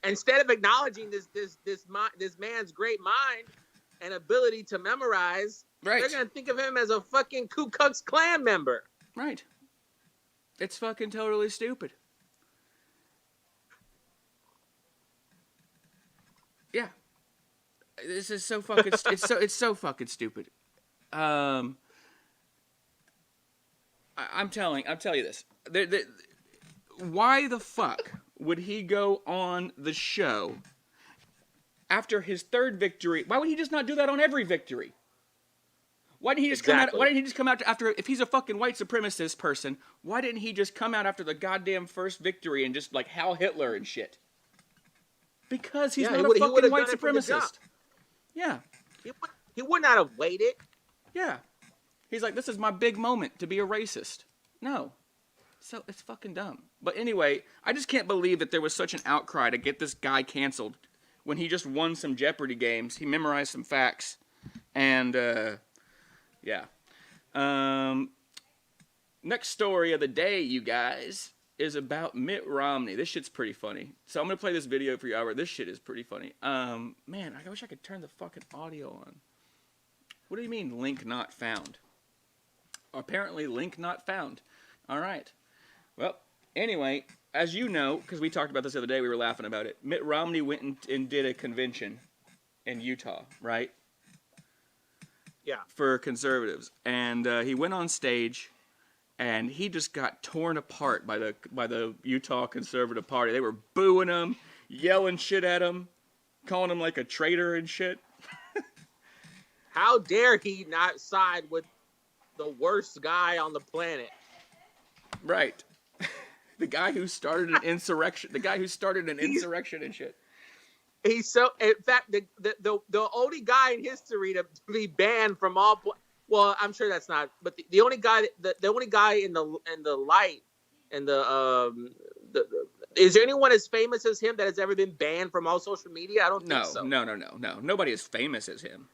Instead of acknowledging this man's great mind and ability to memorize, right, they're going to think of him as a fucking Ku Klux Klan member. Right. It's fucking totally stupid. Yeah. This is so fucking it's so fucking stupid. I'm telling you this. Why the fuck would he go on the show after his 3rd victory? Why would he just not do that on every victory? Why didn't he just come out? Why didn't he just come out after? If he's a fucking white supremacist person, why didn't he just come out after the goddamn first victory and just like Hal Hitler and shit? Because he's not a fucking white supremacist. Yeah. He would not have waited. Yeah. He's like, this is my big moment to be a racist. No. So it's fucking dumb. But anyway, I just can't believe that there was such an outcry to get this guy canceled when he just won some Jeopardy games. He memorized some facts. And, yeah. Next story of the day, you guys, is about Mitt Romney. This shit's pretty funny. So I'm going to play this video for you, Albert. This shit is pretty funny. Man, I wish I could turn the fucking audio on. What do you mean, link not found? Apparently, link not found. All right. Well, anyway, as you know, because we talked about this the other day, we were laughing about it. Mitt Romney went and did a convention in Utah, right? Yeah. For conservatives. And he went on stage, and he just got torn apart by the Utah Conservative Party. They were booing him, yelling shit at him, calling him like a traitor and shit. How dare he not side with the worst guy on the planet? Right. The guy who started an insurrection. The guy who started an insurrection and shit. He's so. In fact, the only guy in history to be banned from all. Well, I'm sure that's not. But the only guy, the only guy in the light, and is there anyone as famous as him that has ever been banned from all social media? I don't think so. No. Nobody as famous as him.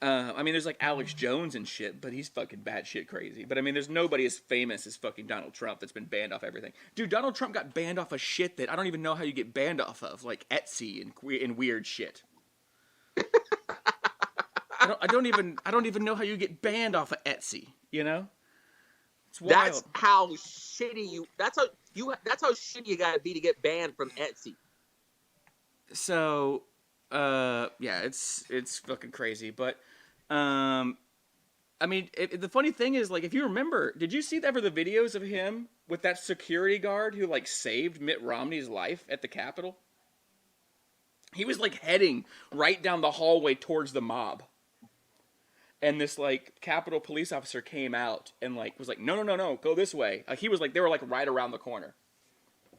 I mean, there's like Alex Jones and shit, but he's fucking batshit crazy. But I mean, there's nobody as famous as fucking Donald Trump that's been banned off everything. Dude, Donald Trump got banned off of shit that I don't even know how you get banned off of, like Etsy and weird shit. I don't even know how you get banned off of Etsy. You know, it's wild. That's how shitty That's how shitty you gotta be to get banned from Etsy. So, yeah, it's fucking crazy, but. I mean, the funny thing is, like, if you remember, did you see ever the videos of him with that security guard who, like, saved Mitt Romney's life at the Capitol? He was, like, heading right down the hallway towards the mob. And this, like, Capitol police officer came out and, like, was like, no, go this way. He was like, they were, like, right around the corner.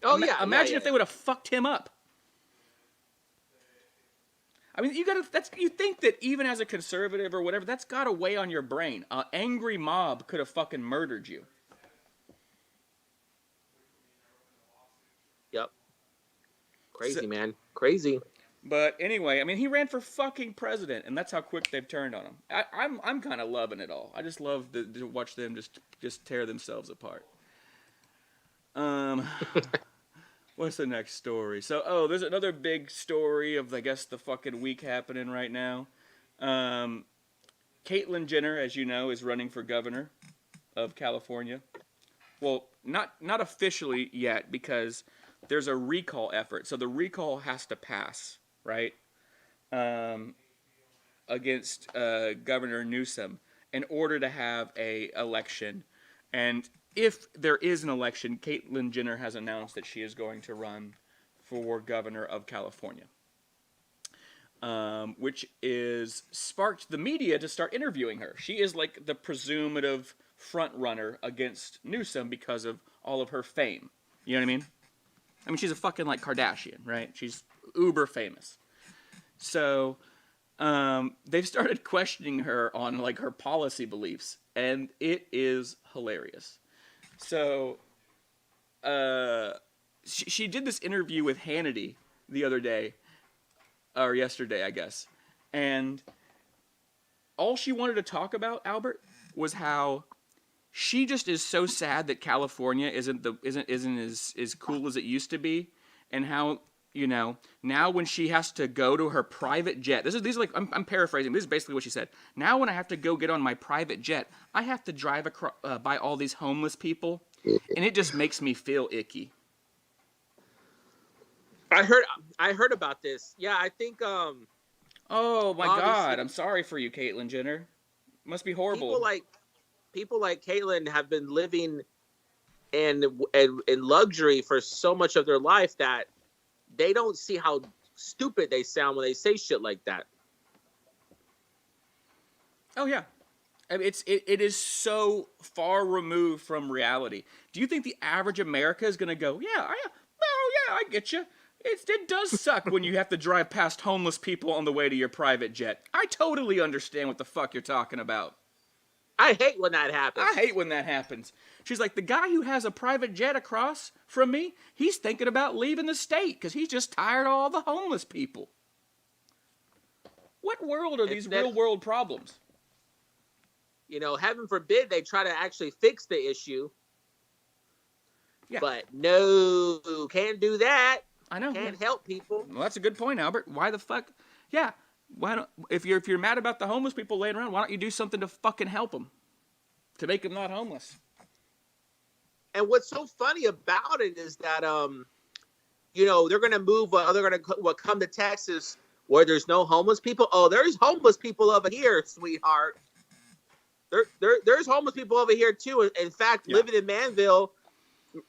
Oh, yeah. Imagine if they would have fucked him up. I mean, you think that even as a conservative or whatever, that's got to weigh on your brain. An angry mob could have fucking murdered you. Yep. Crazy, man. Crazy. But anyway, I mean, he ran for fucking president, and that's how quick they've turned on him. I'm kind of loving it all. I just love to watch them just tear themselves apart. What's the next story? So, there's another big story of, I guess, the fucking week happening right now. Caitlyn Jenner, as you know, is running for governor of California. Well, not officially yet, because there's a recall effort. So the recall has to pass, right? Against Governor Newsom in order to have a election. And if there is an election, Caitlyn Jenner has announced that she is going to run for governor of California, which is sparked the media to start interviewing her. She is like the presumptive front runner against Newsom because of all of her fame. You know what I mean? I mean, she's a fucking like Kardashian, right? She's uber famous. So they've started questioning her on like her policy beliefs, and it is hilarious. So she did this interview with Hannity the other day, or yesterday, I guess, and all she wanted to talk about, Albert, was how she just is so sad that California isn't as cool as it used to be, and how, you know, now when she has to go to her private jet, these are like, I'm paraphrasing, this is basically what she said. Now when I have to go get on my private jet, I have to drive by all these homeless people, and it just makes me feel icky. I heard about this. Yeah, I think Oh my God, I'm sorry for you, Caitlyn Jenner. Must be horrible. People like Caitlyn have been living in luxury for so much of their life that they don't see how stupid they sound when they say shit like that. Oh yeah, I mean, it is so far removed from reality. Do you think the average America is gonna go, yeah, I get you. It does suck when you have to drive past homeless people on the way to your private jet. I totally understand what the fuck you're talking about. I hate when that happens. I hate when that happens. She's like, the guy who has a private jet across from me, he's thinking about leaving the state because he's just tired of all the homeless people. What world are these real world problems? You know, heaven forbid they try to actually fix the issue. Yeah. But no, can't do that. I know. Can't help people. Well, that's a good point, Albert. Why the fuck? Yeah. Why don't, if you're mad about the homeless people laying around, why don't you do something to fucking help them, to make them not homeless? And what's so funny about it is that you know, they're gonna move. They're gonna come to Texas where there's no homeless people. Oh, there's homeless people over here, sweetheart. There's homeless people over here too. In fact, living in Manville,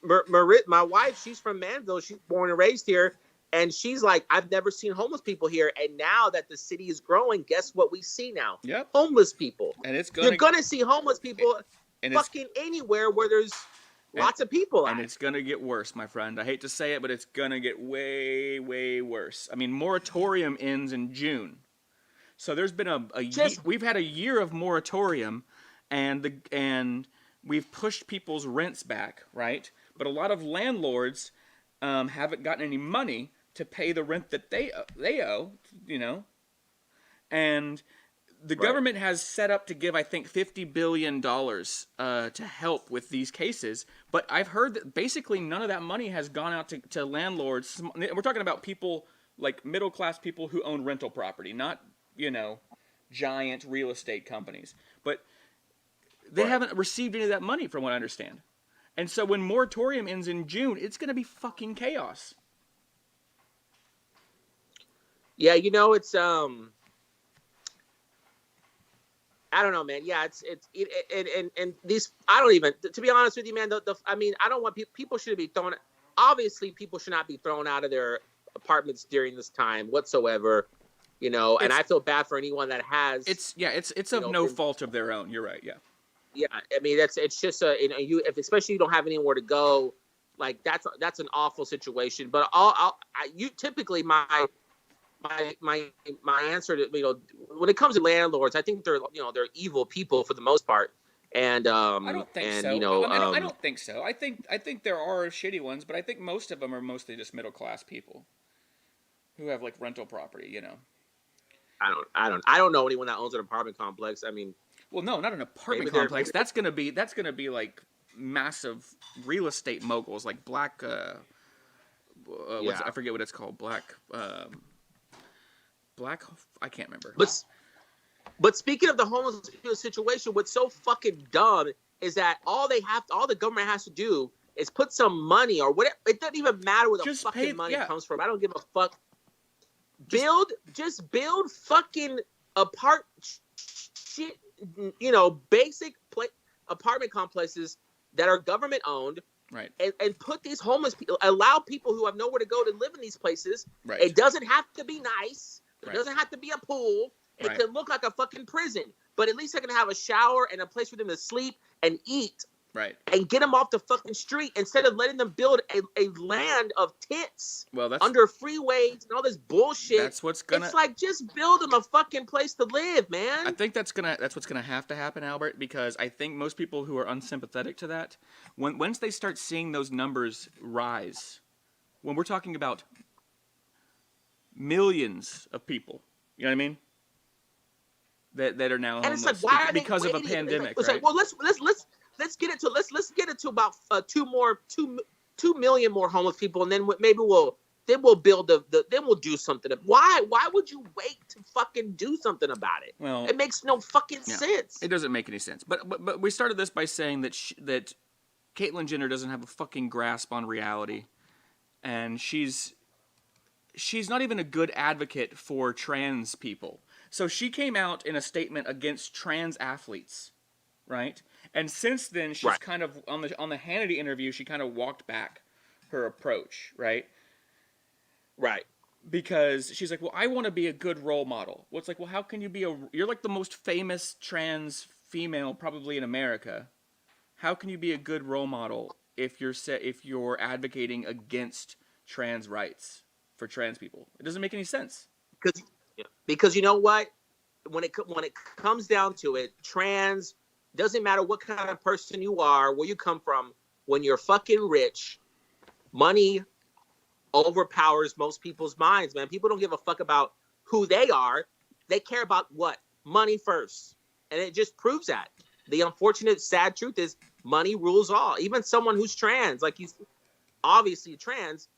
my wife, she's from Manville. She's born and raised here. And she's like, I've never seen homeless people here. And now that the city is growing, guess what we see now? Yep. Homeless people. And you're going to see homeless people and fucking anywhere where there's lots of people. And it's going to get worse, my friend. I hate to say it, but it's going to get way, way worse. I mean, moratorium ends in June. So there's been we've had a year of moratorium, and we've pushed people's rents back, right? But a lot of landlords haven't gotten any money to pay the rent that they owe, you know, and the government has set up to give, I think, $50 billion to help with these cases. But I've heard that basically none of that money has gone out to landlords. We're talking about people like middle class people who own rental property, not, you know, giant real estate companies. But they haven't received any of that money, from what I understand. And so when moratorium ends in June, it's going to be fucking chaos. Yeah, you know, it's I don't know, man. Yeah, and these, I don't even, to be honest with you, man. I mean, I don't want people should be thrown. Obviously, people should not be thrown out of their apartments during this time whatsoever. You know, and I feel bad for anyone that has. It's of no fault of their own. You're right. Yeah. Yeah, I mean it's just if especially you don't have anywhere to go, like that's an awful situation. But typically my answer to, you know, when it comes to landlords, I think they're evil people for the most part. And I don't think so. You know, I don't think so. I think there are shitty ones, but I think most of them are mostly just middle class people who have like rental property. You know. I don't know anyone that owns an apartment complex. I mean. Well, no, not an apartment complex. That's gonna be like massive real estate moguls, like Black. I forget what it's called. Black. I can't remember. But speaking of the homeless situation, what's so fucking dumb is that all the government has to do is put some money or whatever. It doesn't even matter where the fucking money comes from. I don't give a fuck. Build fucking shit. You know, basic apartment complexes that are government owned, Right. and put these homeless people, allow people who have nowhere to go to live in these places. Right. It doesn't have to be nice. It Right. doesn't have to be a pool. It Right. can look like a fucking prison, but at least they're gonna have a shower and a place for them to sleep and eat. Right. And get them off the fucking street instead of letting them build a land of tents Well, that's under freeways and all this bullshit. That's what's gonna. It's like, just build them a fucking place to live, man. I think that's what's gonna have to happen, Albert, because I think most people who are unsympathetic to that, once they start seeing those numbers rise, when we're talking about millions of people, you know what I mean? That are now And homeless it's like, why are they because of a waiting? pandemic, It's right? like, well, let's get it to about 2 million more homeless people, and then maybe we'll build then we'll do something. Why would you wait to fucking do something about it? Well, It makes no fucking sense. It doesn't make any sense. But we started this by saying that that Caitlyn Jenner doesn't have a fucking grasp on reality, and she's not even a good advocate for trans people. So she came out in a statement against trans athletes, right? And since then, she's Right. kind of on the Hannity interview, she kind of walked back her approach, right? Right. Because she's like, well, I want to be a good role model. Well, it's like, well, how can you be you're like the most famous trans female probably in America. How can you be a good role model if you're advocating against trans rights for trans people? It doesn't make any sense. Because you know what? When it comes down to it, trans doesn't matter what kind of person you are, where you come from. When you're fucking rich, money overpowers most people's minds, man. People don't give a fuck about who they are. They care about what? Money first. And it just proves that. The unfortunate, sad truth is money rules all. Even someone who's trans, like he's obviously trans,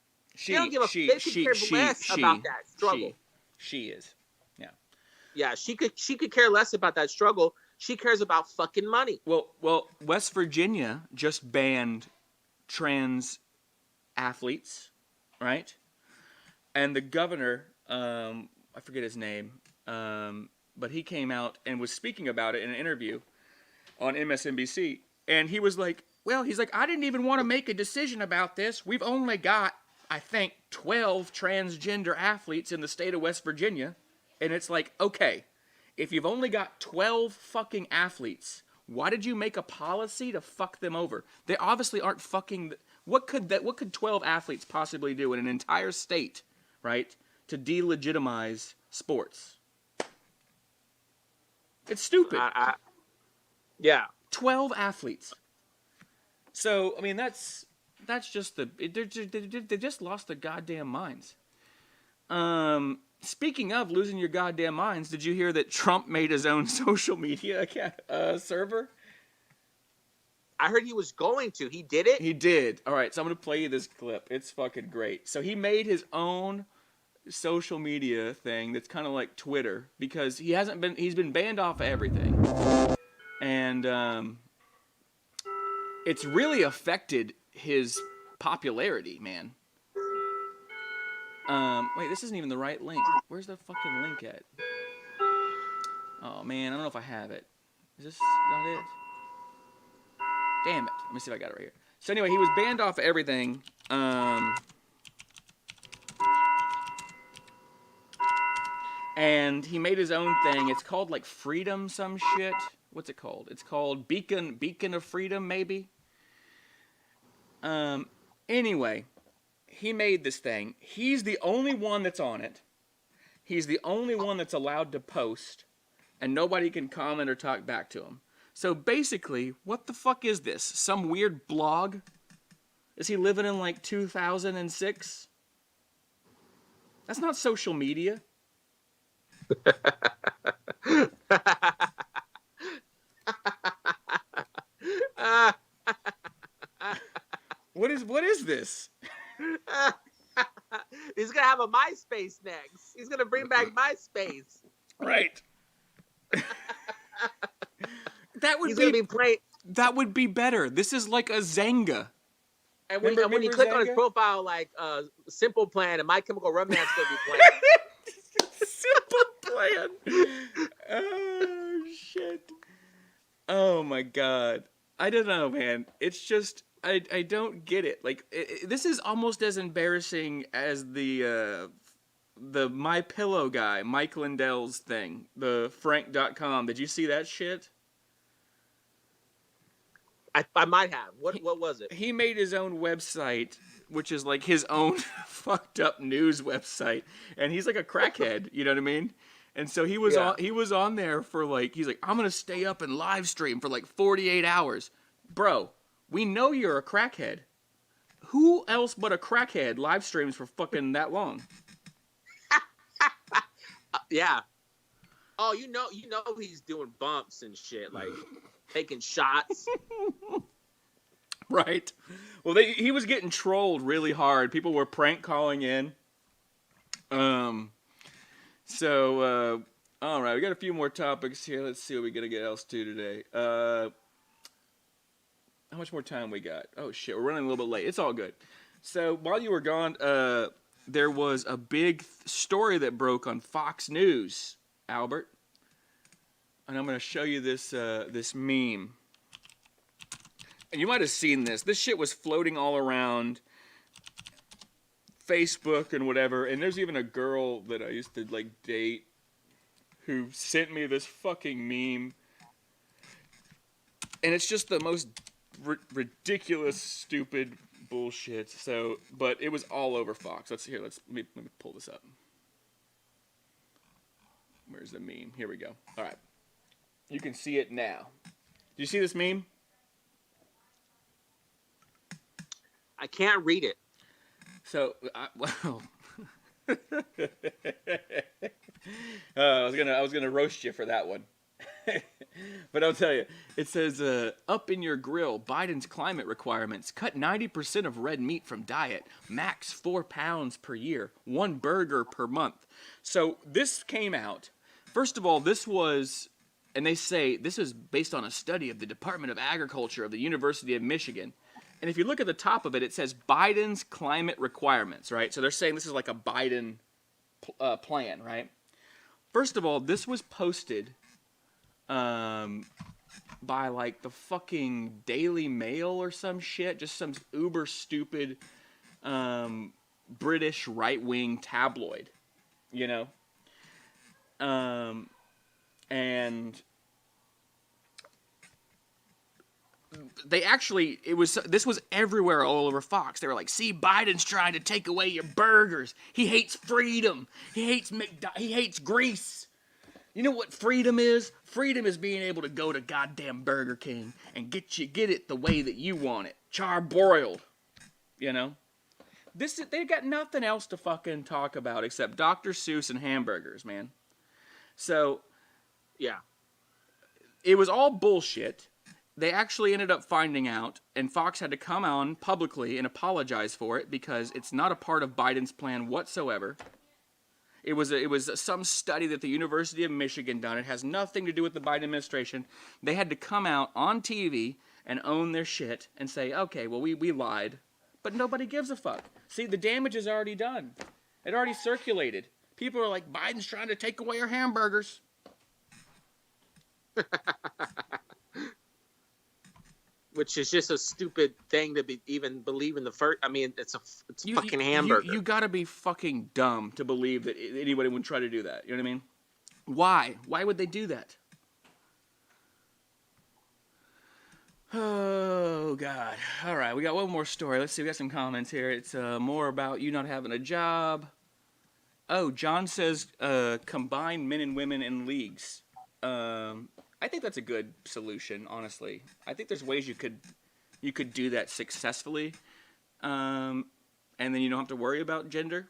they don't give a they could care less about that struggle. She is. Yeah. Yeah, she could care less about that struggle. She cares about fucking money. Well, West Virginia just banned trans athletes, right? And the governor, I forget his name, but he came out and was speaking about it in an interview on MSNBC, and he was like, I didn't even want to make a decision about this. We've only got, I think, 12 transgender athletes in the state of West Virginia. And it's like, okay, if you've only got 12 fucking athletes, why did you make a policy to fuck them over? They obviously aren't fucking. What could 12 athletes possibly do in an entire state, right, to delegitimize sports? It's stupid. Yeah. 12 athletes. So, I mean, that's just they just lost their goddamn minds. Speaking of losing your goddamn minds, did you hear that Trump made his own social media server? I heard he was going to. He did it? He did. All right, so I'm going to play you this clip. It's fucking great. So he made his own social media thing that's kind of like Twitter because he's been banned off of everything. And it's really affected his popularity, man. Wait, this isn't even the right link. Where's the fucking link at? Oh, man, I don't know if I have it. Is this not it? Damn it. Let me see if I got it right here. So anyway, he was banned off of everything. And he made his own thing. It's called like Freedom some shit. What's it called? It's called Beacon of Freedom, maybe. Anyway, he made this thing. He's the only one that's on it. He's the only one that's allowed to post, and nobody can comment or talk back to him. So basically, what the fuck is this? Some weird blog? Is he living in like 2006? That's not social media. What is this? He's gonna have a MySpace next. He's gonna bring back MySpace. Right. That would He's gonna be playing. That would be better. This is like a Zanga. And when Remember you click on his Zanga? profile, like Simple Plan and My Chemical Romance gonna be playing. Simple Plan. Oh shit. Oh my god. I don't know, man. It's just I don't get it. Like this is almost as embarrassing as the My Pillow guy, Mike Lindell's thing, the Frank.com. Did you see that shit? I might have. What was it? He made his own website, which is like his own fucked up news website, and he's like a crackhead. You know what I mean? And so he was on there for like, he's like, I'm gonna stay up and live stream for like 48 hours, bro. We know you're a crackhead. Who else but a crackhead live streams for fucking that long? Yeah. Oh, you know he's doing bumps and shit, like taking shots. Right. Well, he was getting trolled really hard. People were prank calling in. So, all right, we got a few more topics here. Let's see what we gotta get else to today. How much more time we got? Oh shit, we're running a little bit late. It's all good. So while you were gone, there was a big story that broke on Fox News, Albert, and I'm gonna show you this this meme. And you might have seen this. This shit was floating all around Facebook and whatever. And there's even a girl that I used to like date who sent me this fucking meme. And it's just the most ridiculous, stupid bullshit. So, but it was all over Fox. Let me pull this up. Where's the meme? Here we go. All right. You can see it now. Do you see this meme? I can't read it. So, I was gonna roast you for that one, but I'll tell you. It says, "Up in your grill, Biden's climate requirements: cut 90% of red meat from diet, max 4 pounds per year, 1 burger per month." So this came out. First of all, this was, and they say this is based on a study of the Department of Agriculture of the University of Michigan. And if you look at the top of it, it says Biden's climate requirements, right? So they're saying this is like a Biden plan, right? First of all, this was posted by like the fucking Daily Mail or some shit, just some uber stupid British right-wing tabloid, you know? And they actually, this was everywhere all over Fox. They were like, see, Biden's trying to take away your burgers. He hates freedom. He hates Greece. You know what freedom is? Freedom is being able to go to goddamn Burger King and get it the way that you want it. Charbroiled. You know? They got nothing else to fucking talk about except Dr. Seuss and hamburgers, man. So, yeah. It was all bullshit. They actually ended up finding out, and Fox had to come on publicly and apologize for it because it's not a part of Biden's plan whatsoever. It was some study that the University of Michigan done. It has nothing to do with the Biden administration. They had to come out on TV and own their shit and say, okay, well, we lied. But nobody gives a fuck. See, the damage is already done. It already circulated. People are like, Biden's trying to take away our hamburgers. Which is just a stupid thing to even believe in the first. I mean, it's a fucking hamburger. You gotta be fucking dumb to believe that anybody would try to do that. You know what I mean? Why? Why would they do that? Oh, God. All right, we got one more story. Let's see. We got some comments here. It's more about you not having a job. Oh, John says combine men and women in leagues. I think that's a good solution, honestly. I think there's ways you could do that successfully, and then you don't have to worry about gender.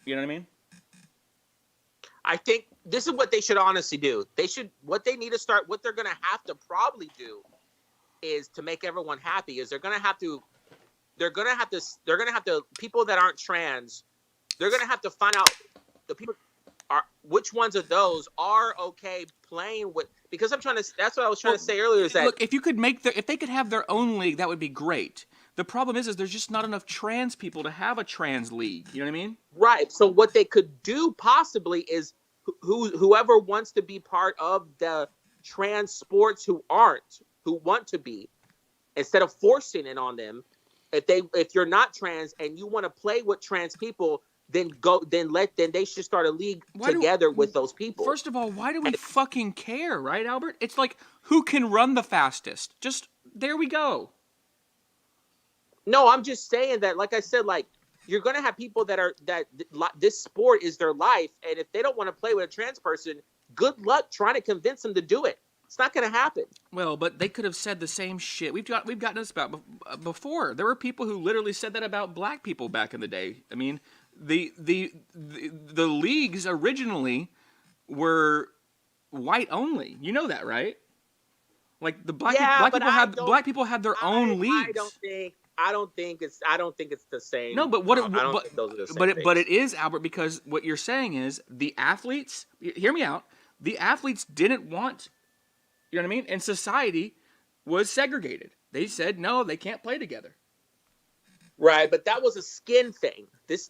You know what I mean? I think this is what they should honestly do. What they're going to have to probably do is to make everyone happy is they're going to have to people that aren't trans, they're going to have to find out the people which ones of those are okay playing with, because that's what I was trying to say earlier is that look, if they could have their own league, that would be great. The problem is there's just not enough trans people to have a trans league. You know what I mean? Right. So what they could do possibly is whoever wants to be part of the trans sports who who want to be, instead of forcing it on them. If you're not trans and you want to play with trans people, then they should start a league together with those people. First of all, why do we fucking care, right, Albert? It's like, who can run the fastest? Just, there we go. No, I'm just saying that, like I said, like, you're going to have people that this sport is their life. And if they don't want to play with a trans person, good luck trying to convince them to do it. It's not going to happen. Well, but they could have said the same shit. We've gotten this about before. There were people who literally said that about black people back in the day. I mean, the leagues originally were white only. You know that, right? Like the black people had their own leagues. I don't think it's the same. No, but I don't think those are the same but it is, Albert, because what you're saying is the athletes. Hear me out. The athletes didn't want. You know what I mean? And society was segregated. They said no, they can't play together. Right, but that was a skin thing. This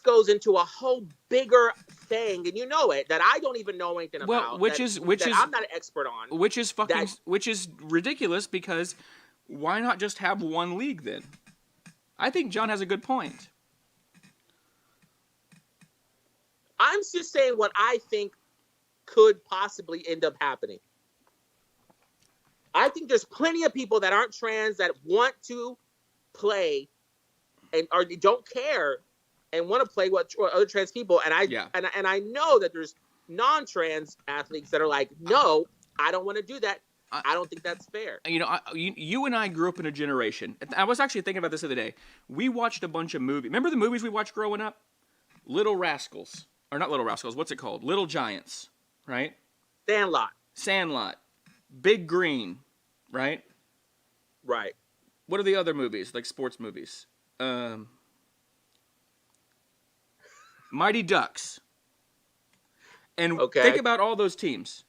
goes into a whole bigger thing, and you know it, that I don't even know anything about. Which is I'm not an expert on. Which is ridiculous, because why not just have one league then? I think John has a good point. I'm just saying what I think could possibly end up happening. I think there's plenty of people that aren't trans that want to play or don't care and want to play with other trans people. And I know that there's non-trans athletes that are like, no, I don't want to do that. I don't think that's fair. You know, you and I grew up in a generation. I was actually thinking about this the other day. We watched a bunch of movies. Remember the movies we watched growing up? Little Rascals. Or not Little Rascals. What's it called? Little Giants. Right? Sandlot. Big Green, right? Right. What are the other movies, like sports movies? Mighty Ducks. And think about all those teams.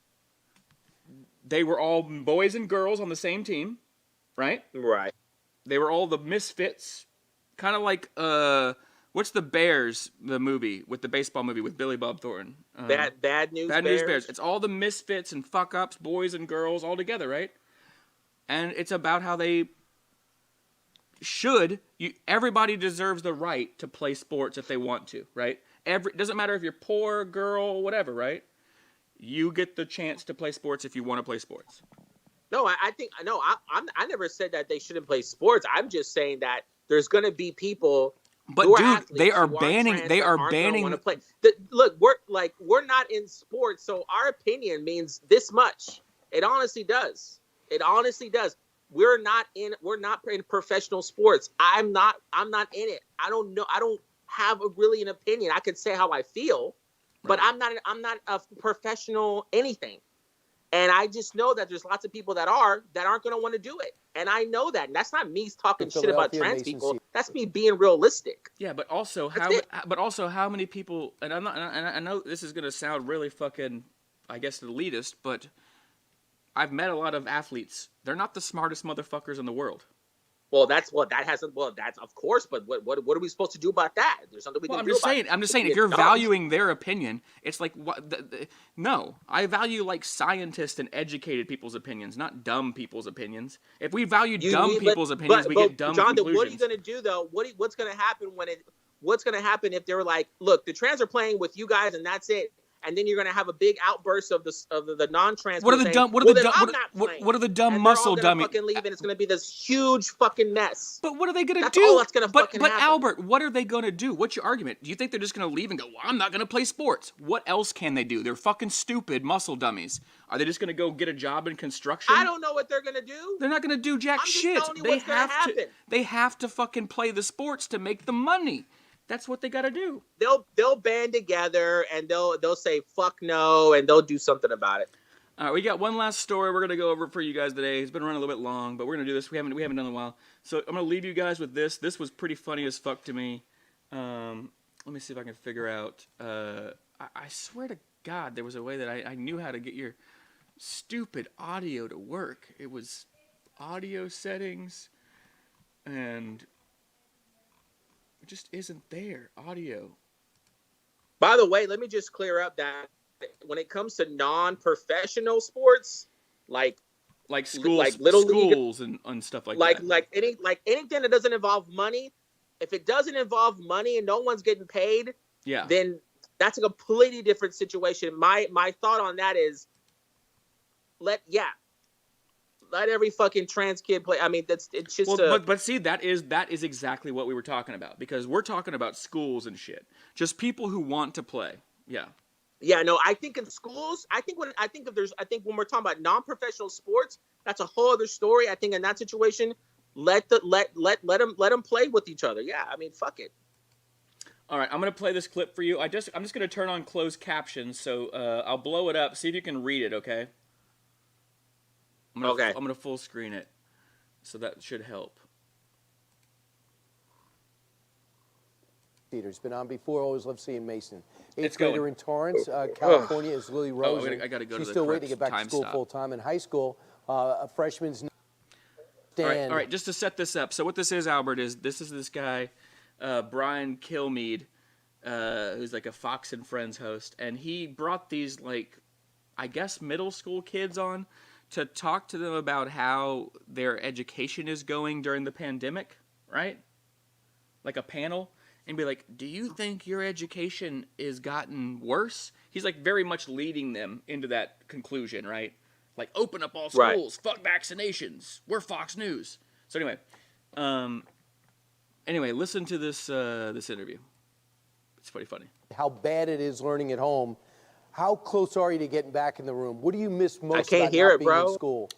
They were all boys and girls on the same team, right? Right. They were all the misfits, kind of like what's the Bears, the movie with the baseball movie with Billy Bob Thornton? Bad News Bears. It's all the misfits and fuck ups, boys and girls, all together, right? And it's about how they everybody deserves the right to play sports if they want to, right? Doesn't matter if you're poor, girl, whatever, right? You get the chance to play sports if you want to play sports. No, I never said that they shouldn't play sports. I'm just saying that there's going to be people. But dude, they are banning. They are banning. Look, we're not in sports, so our opinion means this much. It honestly does. It honestly does. We're not in professional sports. I'm not in it. I don't know. I don't have really an opinion. I could say how I feel, but I'm not a professional anything. And I just know that there's lots of people that aren't going to want to do it. And I know that. And that's not me talking shit about trans people. That's me being realistic. Yeah, but also how many people, and I know this is going to sound really fucking, I guess, elitist, but I've met a lot of athletes. They're not the smartest motherfuckers in the world. Well, that's of course, but what are we supposed to do about that? There's something we can do about it. I'm just saying, if you're valuing their opinion, it's like, no, I value like scientists and educated people's opinions, not dumb people's opinions. If we value dumb people's opinions, we get dumb conclusions. John, what are you going to do though? What's going to happen what's going to happen if they're like, look, the trans are playing with you guys and that's it? And then you're going to have a big outburst of the non-trans. What are the dumb muscle dummies? Fucking leave, and it's going to be this huge fucking mess. But what are they going to do? That's all that's going to fucking happen. But Albert, what are they going to do? What's your argument? Do you think they're just going to leave and go, well, I'm not going to play sports? What else can they do? They're fucking stupid muscle dummies. Are they just going to go get a job in construction? I don't know what they're going to do. They're not going to do jack shit. They have to fucking play the sports to make the money. That's what they got to do. They'll band together and they'll say fuck no and they'll do something about it. All right, we got one last story we're gonna go over for you guys today. It's been running a little bit long, but we're gonna do this. We haven't done it in a while, so I'm gonna leave you guys with this. This was pretty funny as fuck to me. Let me see if I can figure out. I swear to God, there was a way that I knew how to get your stupid audio to work. It was audio settings and. It just isn't there. Audio. By the way, let me just clear up that when it comes to non-professional sports, like like schools, like little league, schools and stuff like that. like anything that doesn't involve money. If it doesn't involve money and no one's getting paid, Yeah. then that's a completely different situation. My thought on that is let every fucking trans kid play. I mean, it's just but see, that is exactly what we were talking about, because we're talking about schools and shit. Just people who want to play. Yeah. Yeah, no, I think in schools, I think when we're talking about non-professional sports, that's a whole other story. I think in that situation, let them play with each other. Yeah, I mean, fuck it. All right, I'm gonna play this clip for you. I'm just gonna turn on closed captions, so I'll blow it up. See if you can read it, okay? I'm gonna full screen it, so that should help. Theater's been on before. Always love seeing Mason. It's Eighth grader going. in Torrance, California is Lily Rose. I gotta go to She's the still waiting correct to get back time to school stop. full time. In high school, a freshman's stand. All right. Just to set this up. So what this is, Albert, is this guy, Brian Kilmeade, who's like a Fox and Friends host, and he brought these, like, I guess middle school kids on to talk to them about how their education is going during the pandemic, right? Like a panel, and be like, do you think your education is gotten worse? He's like very much leading them into that conclusion, right? Like, open up all schools, fuck vaccinations, we're Fox News. So anyway, listen to this this interview. It's pretty funny. How bad it is learning at home. How close are you to getting back in the room? What do you miss most I can't about hear not it, being bro. in school?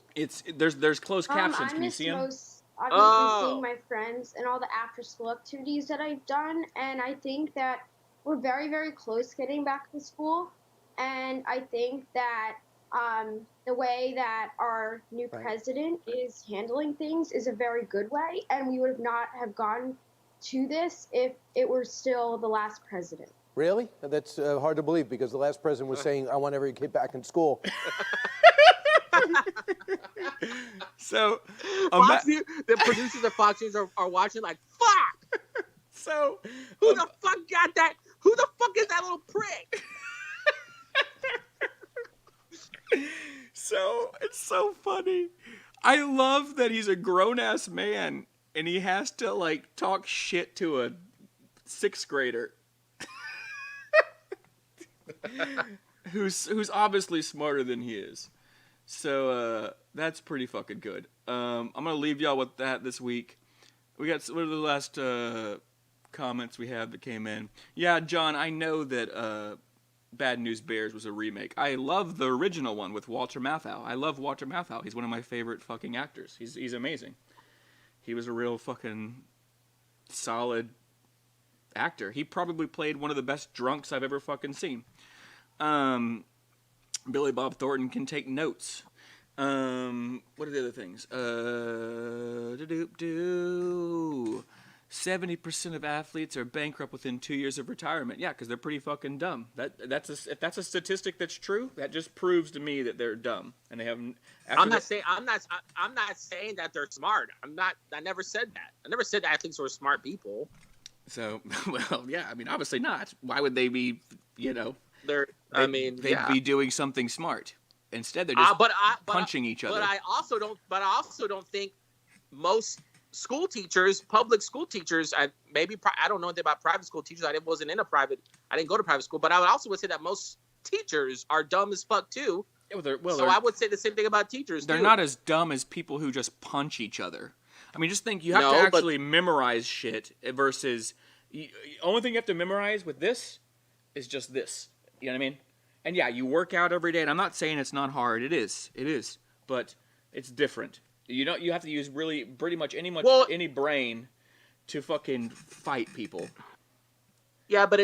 There's closed captions. I Can you miss see them? obviously seeing my friends and all the after-school activities that I've done, and I think that we're very, very close getting back to school, and I think that the way that our new president is handling things is a very good way, and we would not have gone to this if it were still the last president. Really? That's hard to believe, because the last president was saying, I want every kid back in school. So the producers of Fox News are watching like, fuck! So Who the fuck got that? Who the fuck is that little prick? So it's so funny. I love that he's a grown-ass man and he has to, like, talk shit to a 6th grader. who's obviously smarter than he is. So that's pretty fucking good. I'm gonna leave y'all with that this week. What are the last comments we have that came in? Yeah, John, I know that Bad News Bears was a remake. I love the original one with Walter Matthau. I love Walter Matthau. He's one of my favorite fucking actors. He's amazing. He was a real fucking solid actor. He probably played one of the best drunks I've ever fucking seen. Billy Bob Thornton can take notes. What are the other things? 70% of athletes are bankrupt within 2 years of retirement. Yeah, because they're pretty fucking dumb. If that's a statistic that's true, that just proves to me that they're dumb and they haven't. I'm not saying that they're smart. I never said that. I never said that athletes were smart people. So, well, yeah. I mean, obviously not. Why would they be? They'd be doing something smart. Instead, they're just punching each other. But I also don't think most school teachers, public school teachers, I don't know anything about private school teachers. I didn't go to private school, but I would say that most teachers are dumb as fuck too. Yeah, I would say the same thing about teachers. They're not as dumb as people who just punch each other. I mean, just think, you have to actually memorize shit versus only thing you have to memorize with this is just this. You know what I mean? And yeah, you work out every day, and I'm not saying it's not hard. It is, but it's different. You have to use really pretty much any brain to fucking fight people. Yeah, but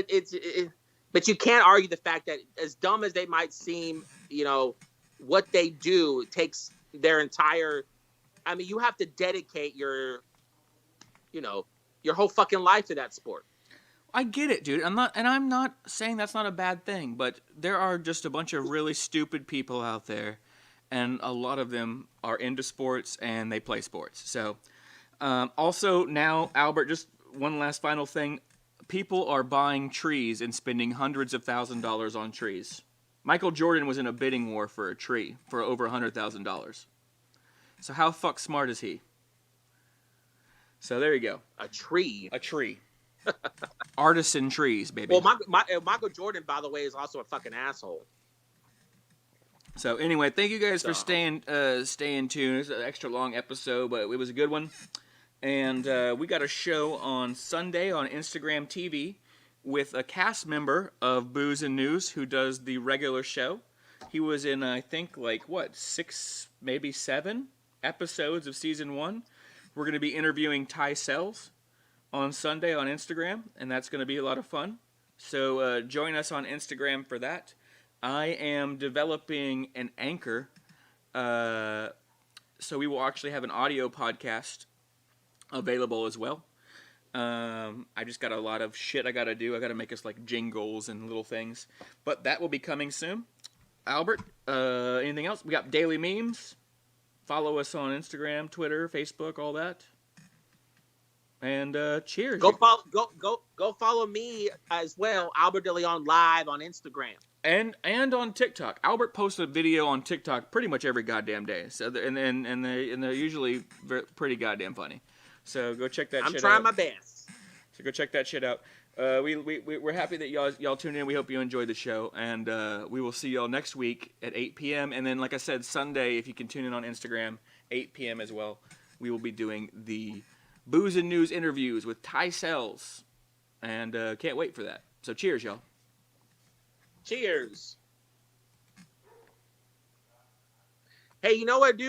but you can't argue the fact that as dumb as they might seem, what they do takes their entire. I mean, you have to dedicate your whole fucking life to that sport. I get it, dude. I'm not saying that's not a bad thing, but there are just a bunch of really stupid people out there, and a lot of them are into sports and they play sports. So, also now, Albert, just one last final thing. People are buying trees and spending hundreds of $1,000s on trees. Michael Jordan was in a bidding war for a tree for over $100,000. So how fuck smart is he? So there you go. A tree. A tree. Artisan trees, baby. Well, Michael Jordan, by the way, is also a fucking asshole. So anyway, thank you guys for staying tuned. It's an extra long episode, but it was a good one. And we got a show on Sunday on Instagram TV with a cast member of Booze and News who does the regular show. He was in, I think, 6, maybe 7 episodes of season 1. We're going to be interviewing Ty Sells on Sunday on Instagram, and that's going to be a lot of fun. So join us on Instagram for that. I am developing an Anchor, so we will actually have an audio podcast available as well. I just got a lot of shit I got to do. I got to make us jingles and little things, but that will be coming soon. Albert, anything else? We got daily memes. Follow us on Instagram, Twitter, Facebook, all that. And cheers. Go follow me as well, Albert Deleon Live on Instagram. And on TikTok. Albert posts a video on TikTok pretty much every goddamn day. So and they're usually pretty goddamn funny. So go check that shit out. I'm trying my best. So go check that shit out. We're happy that y'all tuned in. We hope you enjoyed the show, and we will see y'all next week at 8 p.m. And then, like I said, Sunday, if you can tune in on Instagram, 8 p.m. as well, we will be doing the Booze and News interviews with Ty Sells, and can't wait for that. So cheers, y'all. Cheers. Hey, you know what, dude?